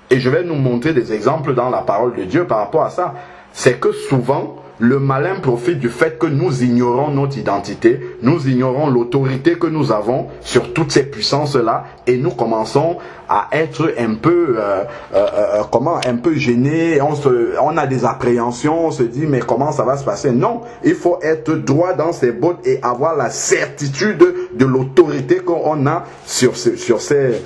Et je vais nous montrer des exemples dans la parole de Dieu par rapport à ça. C'est que souvent, le malin profite du fait que nous ignorons notre identité, nous ignorons l'autorité que nous avons sur toutes ces puissances-là, et nous commençons à être un peu, un peu gênés, on a des appréhensions, on se dit mais comment ça va se passer? Non, il faut être droit dans ses bottes et avoir la certitude de l'autorité qu'on a sur ces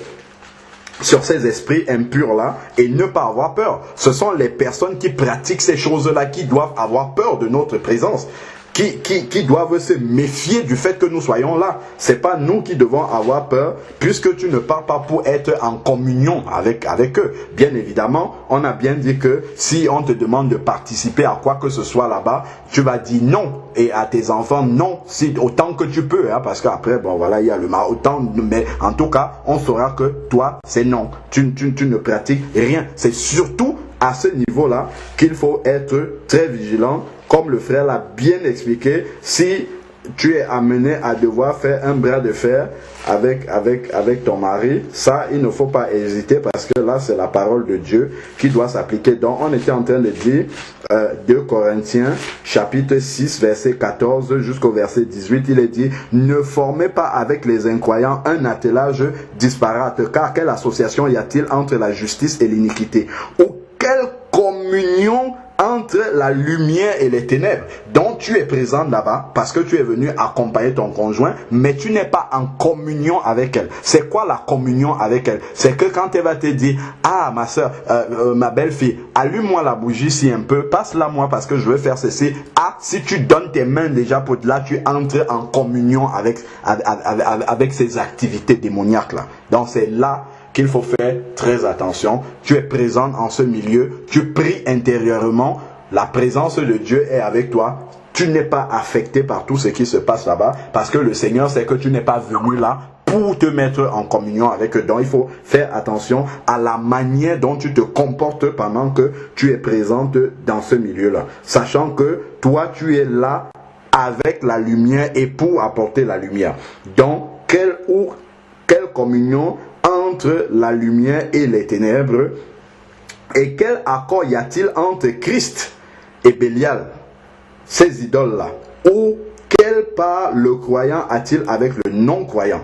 esprits impurs-là et ne pas avoir peur. Ce sont les personnes qui pratiquent ces choses-là qui doivent avoir peur de notre présence, qui doivent se méfier du fait que nous soyons là. C'est pas nous qui devons avoir peur, puisque tu ne pars pas pour être en communion avec eux. Bien évidemment, on a bien dit que si on te demande de participer à quoi que ce soit là-bas, tu vas dire non, et à tes enfants non, si autant que tu peux, hein, parce qu'après, bon voilà, il y a le mal, autant, mais en tout cas, on saura que toi, c'est non. Tu ne pratiques rien. C'est surtout à ce niveau-là qu'il faut être très vigilant. Comme le frère l'a bien expliqué, si tu es amené à devoir faire un bras de fer avec ton mari, ça, il ne faut pas hésiter parce que là, c'est la parole de Dieu qui doit s'appliquer. Donc, on était en train de dire 2 Corinthiens, chapitre 6, verset 14 jusqu'au verset 18, il est dit, ne formez pas avec les incroyants un attelage disparate, car quelle association y a-t-il entre la justice et l'iniquité? Ou quelle communion entre la lumière et les ténèbres? Donc tu es présent là-bas parce que tu es venu accompagner ton conjoint, mais tu n'es pas en communion avec elle. C'est quoi la communion avec elle? C'est que quand elle va te dire, ah ma soeur, ma belle-fille, allume-moi la bougie ici un peu, passe-la moi parce que je veux faire ceci. Ah, si tu donnes tes mains déjà pour là, tu entres en communion avec ces activités démoniaques là. Donc c'est là qu'il faut faire très attention. Tu es présent en ce milieu, tu pries intérieurement, la présence de Dieu est avec toi. Tu n'es pas affecté par tout ce qui se passe là-bas parce que le Seigneur sait que tu n'es pas venu là pour te mettre en communion avec eux. Donc il faut faire attention à la manière dont tu te comportes pendant que tu es présente dans ce milieu-là. Sachant que toi tu es là avec la lumière et pour apporter la lumière. Donc quelle communion entre la lumière et les ténèbres, et quel accord y a-t-il entre Christ et Bélial, ces idoles-là? Ou quelle part le croyant a-t-il avec le non-croyant?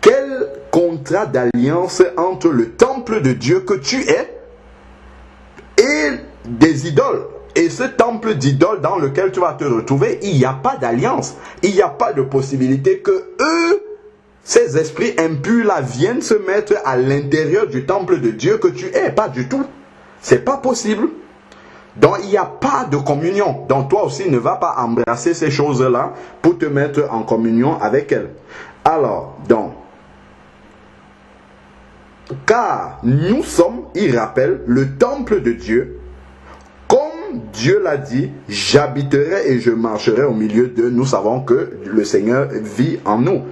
Quel contrat d'alliance entre le temple de Dieu que tu es et des idoles? Et ce temple d'idoles dans lequel tu vas te retrouver, il n'y a pas d'alliance, il n'y a pas de possibilité que eux, ces esprits impurs là viennent se mettre à l'intérieur du temple de Dieu que tu es. Pas du tout. C'est pas possible. Donc il n'y a pas de communion. Donc toi aussi ne vas pas embrasser ces choses-là pour te mettre en communion avec elles. Alors, donc, car nous sommes, il rappelle, le temple de Dieu. Comme Dieu l'a dit, j'habiterai et je marcherai au milieu d'eux. Nous savons que le Seigneur vit en nous.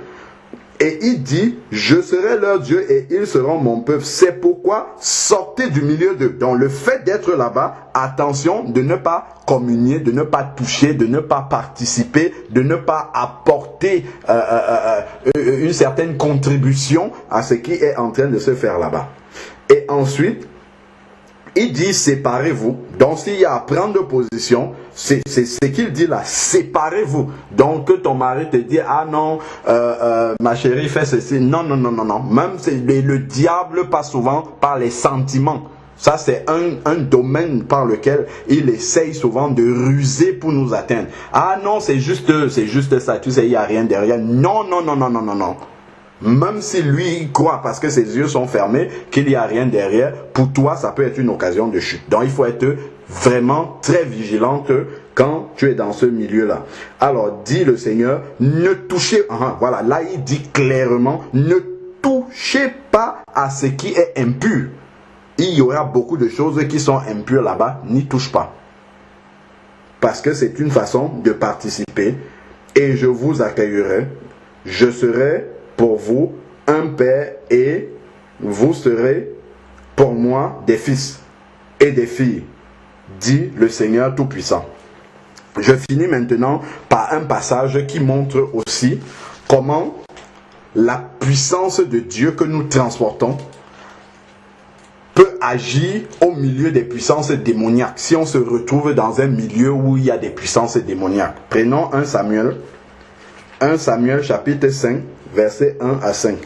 Et il dit, je serai leur Dieu et ils seront mon peuple. C'est pourquoi sortez du milieu d'eux. Donc le fait d'être là-bas, attention de ne pas communier, de ne pas toucher, de ne pas participer, de ne pas apporter une certaine contribution à ce qui est en train de se faire là-bas. Et ensuite, il dit séparez-vous. Donc s'il y a à prendre position, c'est ce qu'il dit là, séparez-vous. Donc que ton mari te dit ah non, ma chérie fait ceci. Non. Même le diable passe souvent par les sentiments. Ça c'est un domaine par lequel il essaye souvent de ruser pour nous atteindre. Ah non, c'est juste ça, tu sais, il n'y a rien derrière. Non. Même si lui il croit parce que ses yeux sont fermés qu'il n'y a rien derrière, pour toi ça peut être une occasion de chute. Donc il faut être vraiment très vigilante quand tu es dans ce milieu-là. Alors dit le Seigneur, ne touchez, voilà, là il dit clairement, ne touchez pas à ce qui est impur. Il y aura beaucoup de choses qui sont impures là-bas, n'y touche pas. Parce que c'est une façon de participer et je vous accueillerai, je serai pour vous un père et vous serez pour moi des fils et des filles, dit le Seigneur Tout-Puissant. Je finis maintenant par un passage qui montre aussi comment la puissance de Dieu que nous transportons peut agir au milieu des puissances démoniaques. Si on se retrouve dans un milieu où il y a des puissances démoniaques. Prenons 1 Samuel chapitre 5, versets 1 à 5.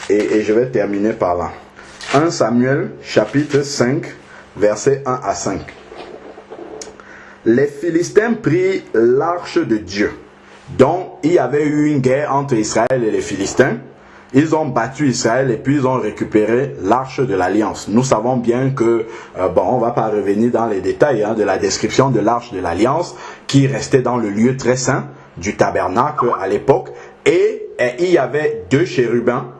Et je vais terminer par là. 1 Samuel chapitre 5, versets 1 à 5. Les Philistins prirent l'arche de Dieu. Donc, il y avait eu une guerre entre Israël et les Philistins. Ils ont battu Israël et puis ils ont récupéré l'arche de l'alliance. Nous savons bien que, on ne va pas revenir dans les détails de la description de l'arche de l'alliance qui restait dans le lieu très saint du tabernacle à l'époque. Et il y avait 2 chérubins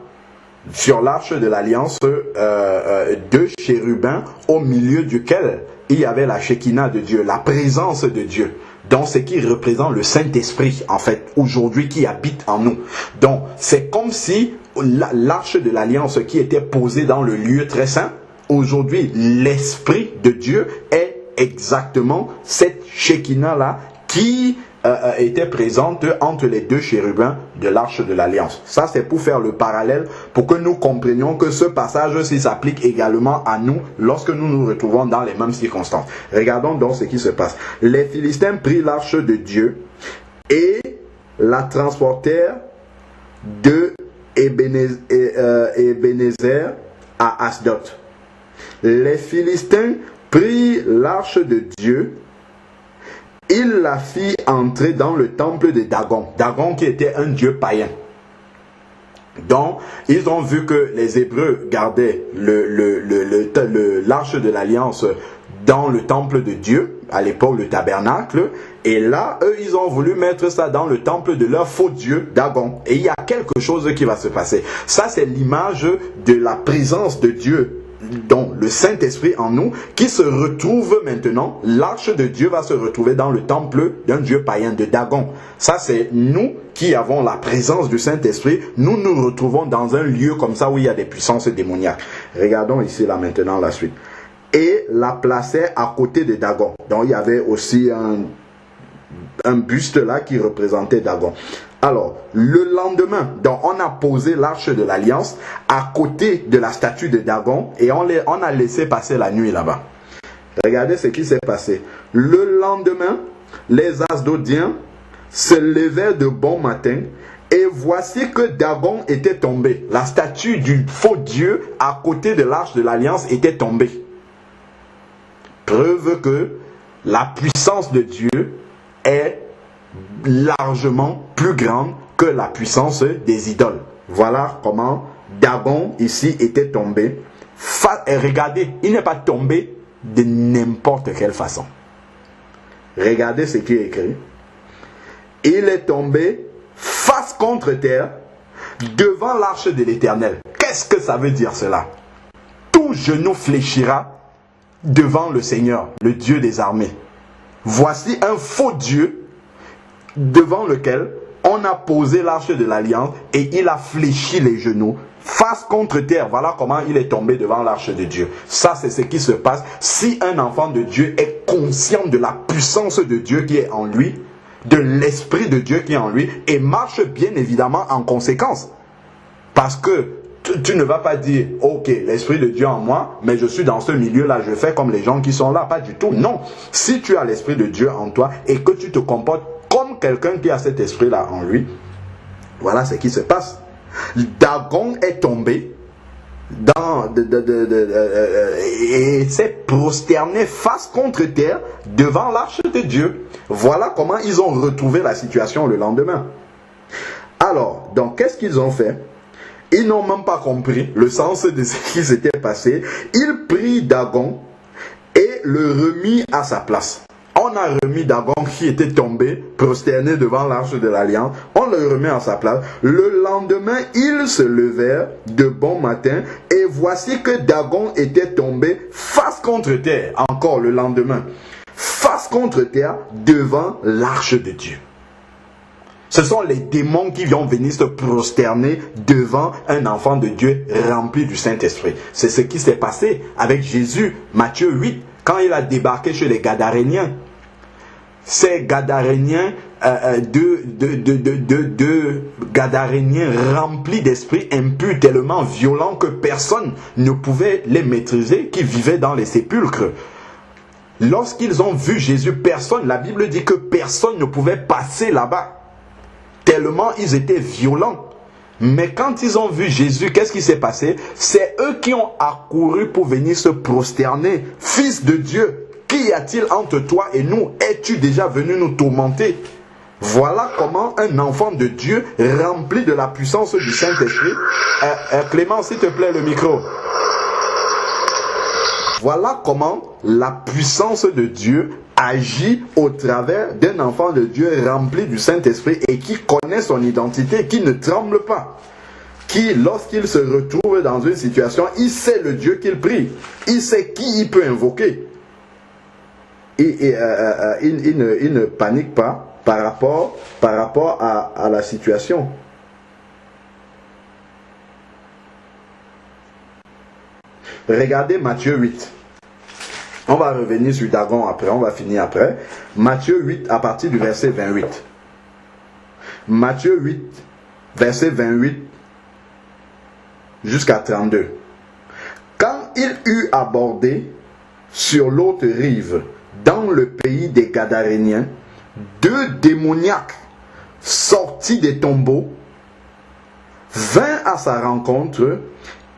sur l'arche de l'alliance, 2 chérubins au milieu duquel il y avait la Shekinah de Dieu, la présence de Dieu. Donc, ce qui représente le Saint-Esprit, en fait, aujourd'hui, qui habite en nous. Donc, c'est comme si l'arche de l'alliance qui était posée dans le lieu très saint, aujourd'hui, l'Esprit de Dieu est exactement cette Shekinah-là qui était présente entre les deux chérubins de l'arche de l'Alliance. Ça, c'est pour faire le parallèle, pour que nous comprenions que ce passage-ci s'applique également à nous lorsque nous nous retrouvons dans les mêmes circonstances. Regardons donc ce qui se passe. Les Philistins prirent l'arche de Dieu et la transportèrent de Ebenezer à Asdod. Les Philistins prirent l'arche de Dieu. Il la fit entrer dans le temple de Dagon. Dagon qui était un dieu païen. Donc, ils ont vu que les Hébreux gardaient l'arche de l'Alliance dans le temple de Dieu, à l'époque le tabernacle. Et là, eux, ils ont voulu mettre ça dans le temple de leur faux dieu, Dagon. Et il y a quelque chose qui va se passer. Ça, c'est l'image de la présence de Dieu, donc le Saint-Esprit en nous, qui se retrouve maintenant. L'arche de Dieu va se retrouver dans le temple d'un dieu païen, de Dagon. Ça, c'est nous qui avons la présence du Saint-Esprit. Nous nous retrouvons dans un lieu comme ça où il y a des puissances démoniaques. Regardons ici, là, maintenant, la suite. Et la plaçait à côté de Dagon. Donc, il y avait aussi un buste là qui représentait Dagon. Alors, le lendemain, donc on a posé l'arche de l'Alliance à côté de la statue de Dagon et on a laissé passer la nuit là-bas. Regardez ce qui s'est passé. Le lendemain, les Asdodiens se levèrent de bon matin et voici que Dagon était tombé. La statue du faux Dieu à côté de l'arche de l'Alliance était tombée. Preuve que la puissance de Dieu est largement plus grande que la puissance des idoles. Voilà comment Dagon ici était tombé. Et regardez, il n'est pas tombé de n'importe quelle façon. Regardez ce qui est écrit. Il est tombé face contre terre devant l'arche de l'Éternel. Qu'est-ce que ça veut dire cela? Tout genou fléchira devant le Seigneur, le Dieu des armées. Voici un faux Dieu devant lequel on a posé l'arche de l'Alliance et il a fléchi les genoux face contre terre. Voilà comment il est tombé devant l'arche de Dieu. Ça, c'est ce qui se passe si un enfant de Dieu est conscient de la puissance de Dieu qui est en lui, de l'Esprit de Dieu qui est en lui, et marche bien évidemment en conséquence. Parce que tu ne vas pas dire, ok, l'Esprit de Dieu en moi, mais je suis dans ce milieu-là, je fais comme les gens qui sont là. Pas du tout, non. Si tu as l'Esprit de Dieu en toi et que tu te comportes comme quelqu'un qui a cet esprit-là en lui, voilà ce qui se passe. Dagon est tombé et s'est prosterné face contre terre devant l'arche de Dieu. Voilà comment ils ont retrouvé la situation le lendemain. Alors, donc, qu'est-ce qu'ils ont fait? Ils n'ont même pas compris le sens de ce qui s'était passé. Ils prirent Dagon et le remit à sa place. On a remis Dagon qui était tombé, prosterné devant l'arche de l'Alliance. On le remet à sa place. Le lendemain, ils se levèrent de bon matin et voici que Dagon était tombé face contre terre. Encore le lendemain. Face contre terre devant l'arche de Dieu. Ce sont les démons qui vont venir se prosterner devant un enfant de Dieu rempli du Saint-Esprit. C'est ce qui s'est passé avec Jésus, Matthieu 8, quand il a débarqué chez les Gadaréniens. Ces Gadaréniens, deux Gadaréniens remplis d'esprit impur, tellement violents que personne ne pouvait les maîtriser, qui vivaient dans les sépulcres. Lorsqu'ils ont vu Jésus, personne, la Bible dit que personne ne pouvait passer là-bas. Tellement ils étaient violents. Mais quand ils ont vu Jésus, qu'est-ce qui s'est passé? C'est eux qui ont accouru pour venir se prosterner. Fils de Dieu, qu'y a-t-il entre toi et nous? Es-tu déjà venu nous tourmenter? Voilà comment un enfant de Dieu rempli de la puissance du Saint-Esprit... Clément, s'il te plaît, le micro. Voilà comment la puissance de Dieu agit au travers d'un enfant de Dieu rempli du Saint-Esprit et qui connaît son identité, qui ne tremble pas. Qui, lorsqu'il se retrouve dans une situation, il sait le Dieu qu'il prie. Il sait qui il peut invoquer. Il ne panique pas par rapport à la situation. Regardez Matthieu 8. On va revenir sur Dagon après, on va finir après. Matthieu 8 à partir du verset 28. Matthieu 8, verset 28 jusqu'à 32. Quand il eut abordé sur l'autre rive, dans le pays des Gadaréniens, 2 démoniaques sortis des tombeaux vinrent à sa rencontre.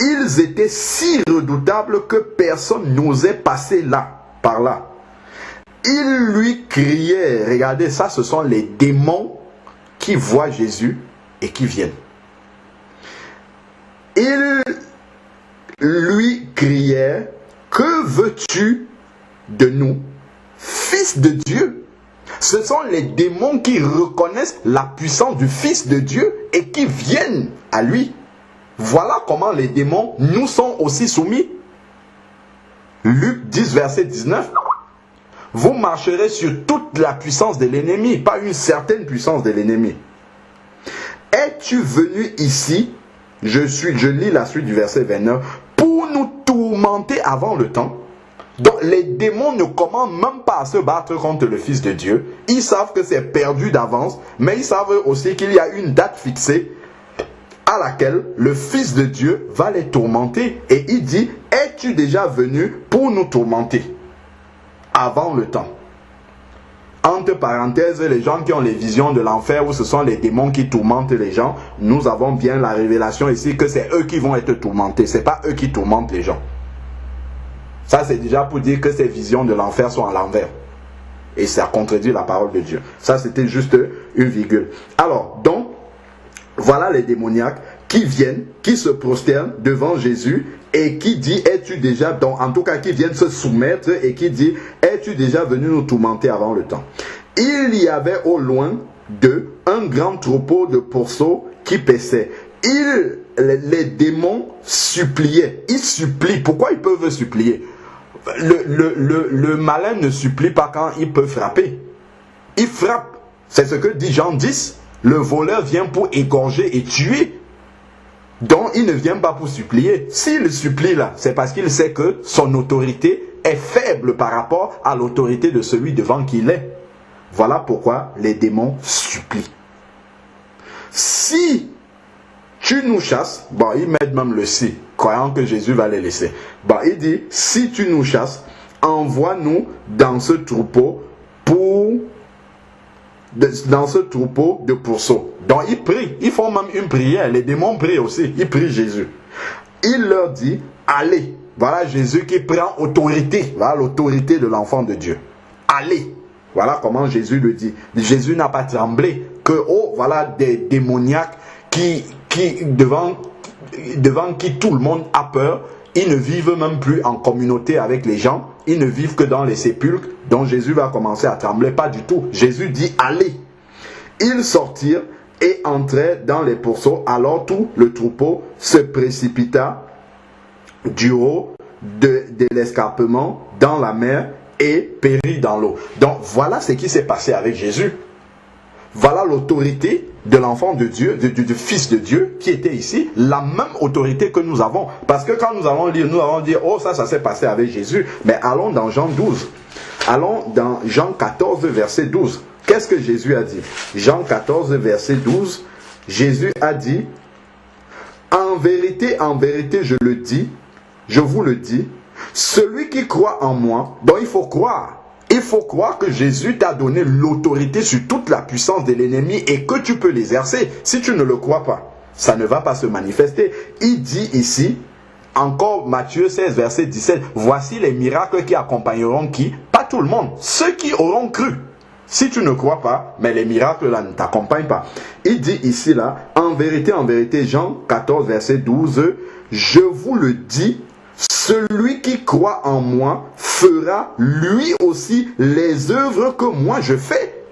Ils étaient si redoutables que personne n'osait passer par là. Ils lui criaient, regardez ça, ce sont les démons qui voient Jésus et qui viennent. Ils lui criaient, que veux-tu de nous, Fils de Dieu? Ce sont les démons qui reconnaissent la puissance du Fils de Dieu et qui viennent à lui. Voilà comment les démons nous sont aussi soumis. Luc 10, verset 19. Vous marcherez sur toute la puissance de l'ennemi, pas une certaine puissance de l'ennemi. Es-tu venu ici, je lis la suite du verset 29, pour nous tourmenter avant le temps? Donc les démons ne commandent même pas à se battre contre le Fils de Dieu. Ils savent que c'est perdu d'avance, mais ils savent aussi qu'il y a une date fixée à laquelle le Fils de Dieu va les tourmenter. Et il dit, es-tu déjà venu pour nous tourmenter avant le temps? Entre parenthèses, les gens qui ont les visions de l'enfer où ce sont les démons qui tourmentent les gens, nous avons bien la révélation ici que c'est eux qui vont être tourmentés. Ce n'est pas eux qui tourmentent les gens. Ça c'est déjà pour dire que ces visions de l'enfer sont à l'envers. Et ça contredit la parole de Dieu. Ça c'était juste une virgule. Alors, donc, voilà les démoniaques qui viennent, qui se prosternent devant Jésus et qui dit, es-tu déjà, donc en tout cas qui viennent se soumettre et qui dit, es-tu déjà venu nous tourmenter avant le temps? Il y avait au loin d'eux un grand troupeau de pourceaux qui paissaient. Les démons suppliaient. Ils supplient. Pourquoi ils peuvent supplier? Le malin ne supplie pas quand il peut frapper. Il frappe. C'est ce que dit Jean 10. Le voleur vient pour égorger et tuer. Donc il ne vient pas pour supplier. S'il supplie là, c'est parce qu'il sait que son autorité est faible par rapport à l'autorité de celui devant qui il est. Voilà pourquoi les démons supplient. Si tu nous chasses, bon, ils mettent même le si, croyant que Jésus va les laisser. Bon, il dit, si tu nous chasses, envoie-nous dans ce troupeau de pourceaux. Donc ils prient, ils font même une prière, les démons prient aussi, ils prient Jésus. Il leur dit, allez. Voilà Jésus qui prend autorité, voilà l'autorité de l'enfant de Dieu. Allez. Voilà comment Jésus le dit. Jésus n'a pas tremblé que, oh, voilà des démoniaques devant qui tout le monde a peur. Ils ne vivent même plus en communauté avec les gens. Ils ne vivent que dans les sépulcres. Donc Jésus va commencer à trembler. Pas du tout. Jésus dit, allez. Ils sortirent et entrèrent dans les pourceaux. Alors tout le troupeau se précipita du haut de l'escarpement dans la mer et périt dans l'eau. Donc voilà ce qui s'est passé avec Jésus. Voilà l'autorité de l'enfant de Dieu, du Fils de Dieu qui était ici, la même autorité que nous avons. Parce que quand nous allons lire, nous allons dire, oh ça s'est passé avec Jésus. Mais allons dans Jean 12. Allons dans Jean 14, verset 12. Qu'est-ce que Jésus a dit? Jean 14, verset 12. Jésus a dit, en vérité, je vous le dis, celui qui croit en moi, donc il faut croire. Il faut croire que Jésus t'a donné l'autorité sur toute la puissance de l'ennemi et que tu peux l'exercer. Si tu ne le crois pas, ça ne va pas se manifester. Il dit ici, encore Matthieu 16, verset 17, voici les miracles qui accompagneront qui? Pas tout le monde, ceux qui auront cru. Si tu ne crois pas, mais les miracles là ne t'accompagnent pas. Il dit ici là, en vérité, Jean 14, verset 12, je vous le dis, celui qui croit en moi fera lui aussi les œuvres que moi je fais.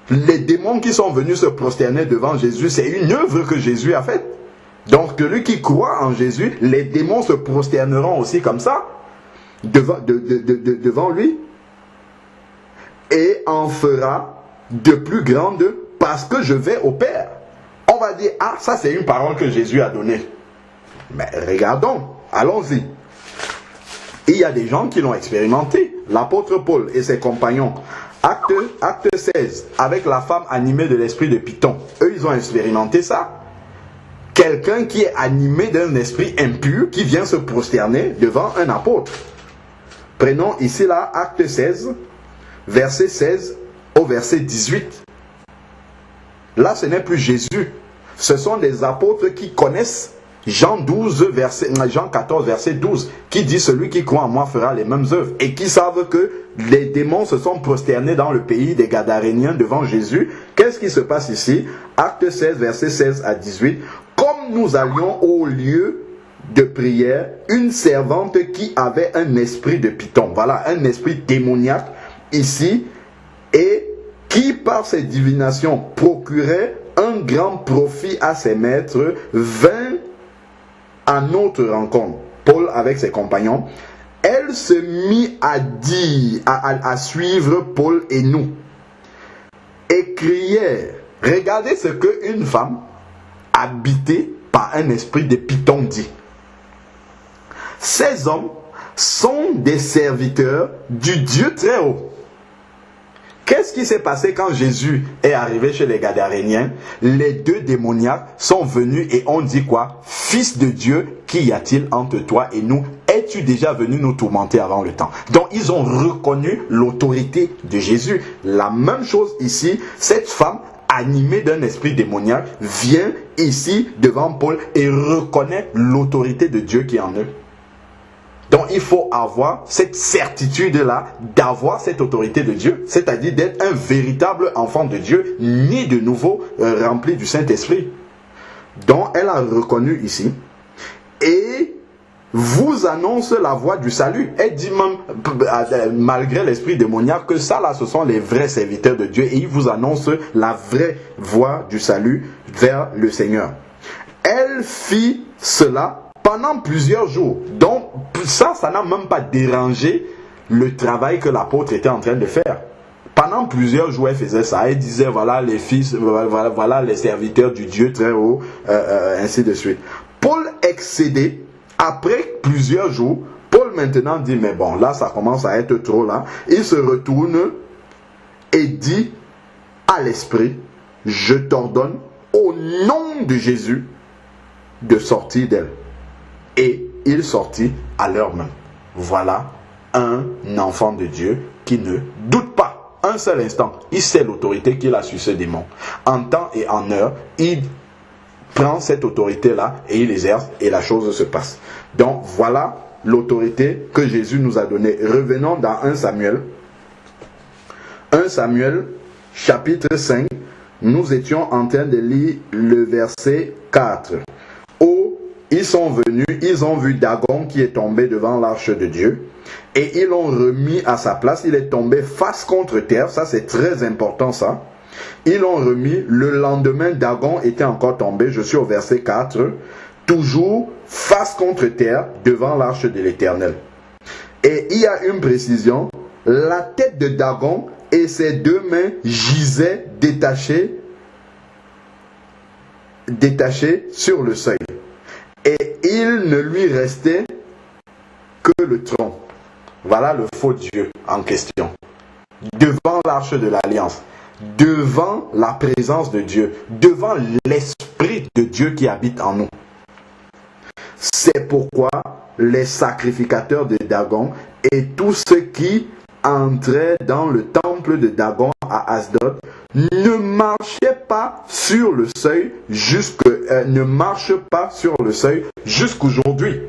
Les démons qui sont venus se prosterner devant Jésus, c'est une œuvre que Jésus a faite. Donc celui qui croit en Jésus, les démons se prosterneront aussi comme ça, devant lui, et en fera de plus grandes parce que je vais au Père. On va dire, ah ça c'est une parole que Jésus a donnée. Mais regardons. Allons-y. Il y a des gens qui l'ont expérimenté. L'apôtre Paul et ses compagnons. Acte 16, avec la femme animée de l'esprit de Python. Eux, ils ont expérimenté ça. Quelqu'un qui est animé d'un esprit impur, qui vient se prosterner devant un apôtre. Prenons ici là, acte 16, verset 16 au verset 18. Là, ce n'est plus Jésus. Ce sont des apôtres qui connaissent Jean 14, verset 12, qui dit « Celui qui croit en moi fera les mêmes œuvres » et qui savent que les démons se sont prosternés dans le pays des Gadaréniens devant Jésus. Qu'est-ce qui se passe ici? Acte 16, verset 16 à 18. « Comme nous allions au lieu de prière, une servante qui avait un esprit de Python. » Voilà, un esprit démoniaque ici, et qui par ses divinations procurait un grand profit à ses maîtres, vint à notre rencontre. Paul avec ses compagnons, elle se mit à dire, à suivre Paul et nous, et criait. Regardez ce qu'une femme habitée par un esprit de Python dit. Ces hommes sont des serviteurs du Dieu très haut. Qu'est-ce qui s'est passé quand Jésus est arrivé chez les Gadaréniens? Les deux démoniaques sont venus et ont dit quoi? Fils de Dieu, qu'y a-t-il entre toi et nous? Es-tu déjà venu nous tourmenter avant le temps? Donc ils ont reconnu l'autorité de Jésus. La même chose ici, cette femme animée d'un esprit démoniaque vient ici devant Paul et reconnaît l'autorité de Dieu qui est en eux. Donc il faut avoir cette certitude-là d'avoir cette autorité de Dieu, c'est-à-dire d'être un véritable enfant de Dieu, né de nouveau, rempli du Saint-Esprit. Donc elle a reconnu ici, et vous annonce la voie du salut. Elle dit même, malgré l'esprit démoniaque, que ça là, ce sont les vrais serviteurs de Dieu, et il vous annonce la vraie voie du salut vers le Seigneur. Elle fit cela pendant plusieurs jours. Donc ça n'a même pas dérangé le travail que l'apôtre était en train de faire. Pendant plusieurs jours, elle faisait ça. Elle disait, voilà les fils, voilà les serviteurs du Dieu très haut, ainsi de suite. Paul excédé, après plusieurs jours, Paul maintenant dit, mais bon, là ça commence à être trop là. Il se retourne et dit à l'esprit, je t'ordonne au nom de Jésus de sortir d'elle. Et il sortit à leur main. Voilà un enfant de Dieu qui ne doute pas un seul instant. Il sait l'autorité qu'il a sur ce démon. En temps et en heure, il prend cette autorité-là et il l'exerce et la chose se passe. Donc voilà l'autorité que Jésus nous a donnée. Revenons dans 1 Samuel. 1 Samuel chapitre 5. Nous étions en train de lire le verset 4. Ils sont venus, ils ont vu Dagon qui est tombé devant l'arche de Dieu et ils l'ont remis à sa place. Il est tombé face contre terre, ça c'est très important ça. Ils l'ont remis, le lendemain Dagon était encore tombé, je suis au verset 4, toujours face contre terre devant l'arche de l'Éternel. Et il y a une précision, la tête de Dagon et ses deux mains gisaient détachées sur le seuil. Et il ne lui restait que le tronc. Voilà le faux Dieu en question. Devant l'arche de l'Alliance, devant la présence de Dieu, devant l'Esprit de Dieu qui habite en nous. C'est pourquoi les sacrificateurs de Dagon et tous ceux qui entraient dans le temple de Dagon à Asdod ne marchaient pas sur le seuil jusqu'aujourd'hui.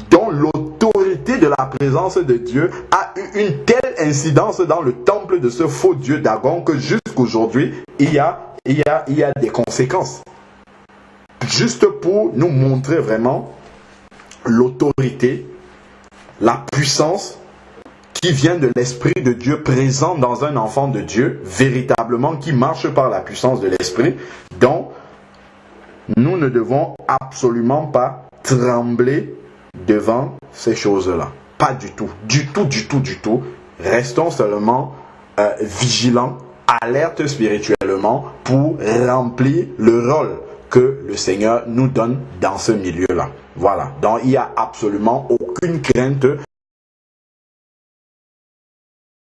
Donc l'autorité de la présence de Dieu a eu une telle incidence dans le temple de ce faux Dieu Dagon que jusqu'aujourd'hui il y a des conséquences. Juste pour nous montrer vraiment l'autorité, la puissance qui vient de l'Esprit de Dieu présent dans un enfant de Dieu, véritablement qui marche par la puissance de l'Esprit. Donc, nous ne devons absolument pas trembler devant ces choses-là. Pas du tout. Du tout. Restons seulement vigilants, alertes spirituellement pour remplir le rôle que le Seigneur nous donne dans ce milieu-là. Voilà. Donc, il n'y a absolument aucune crainte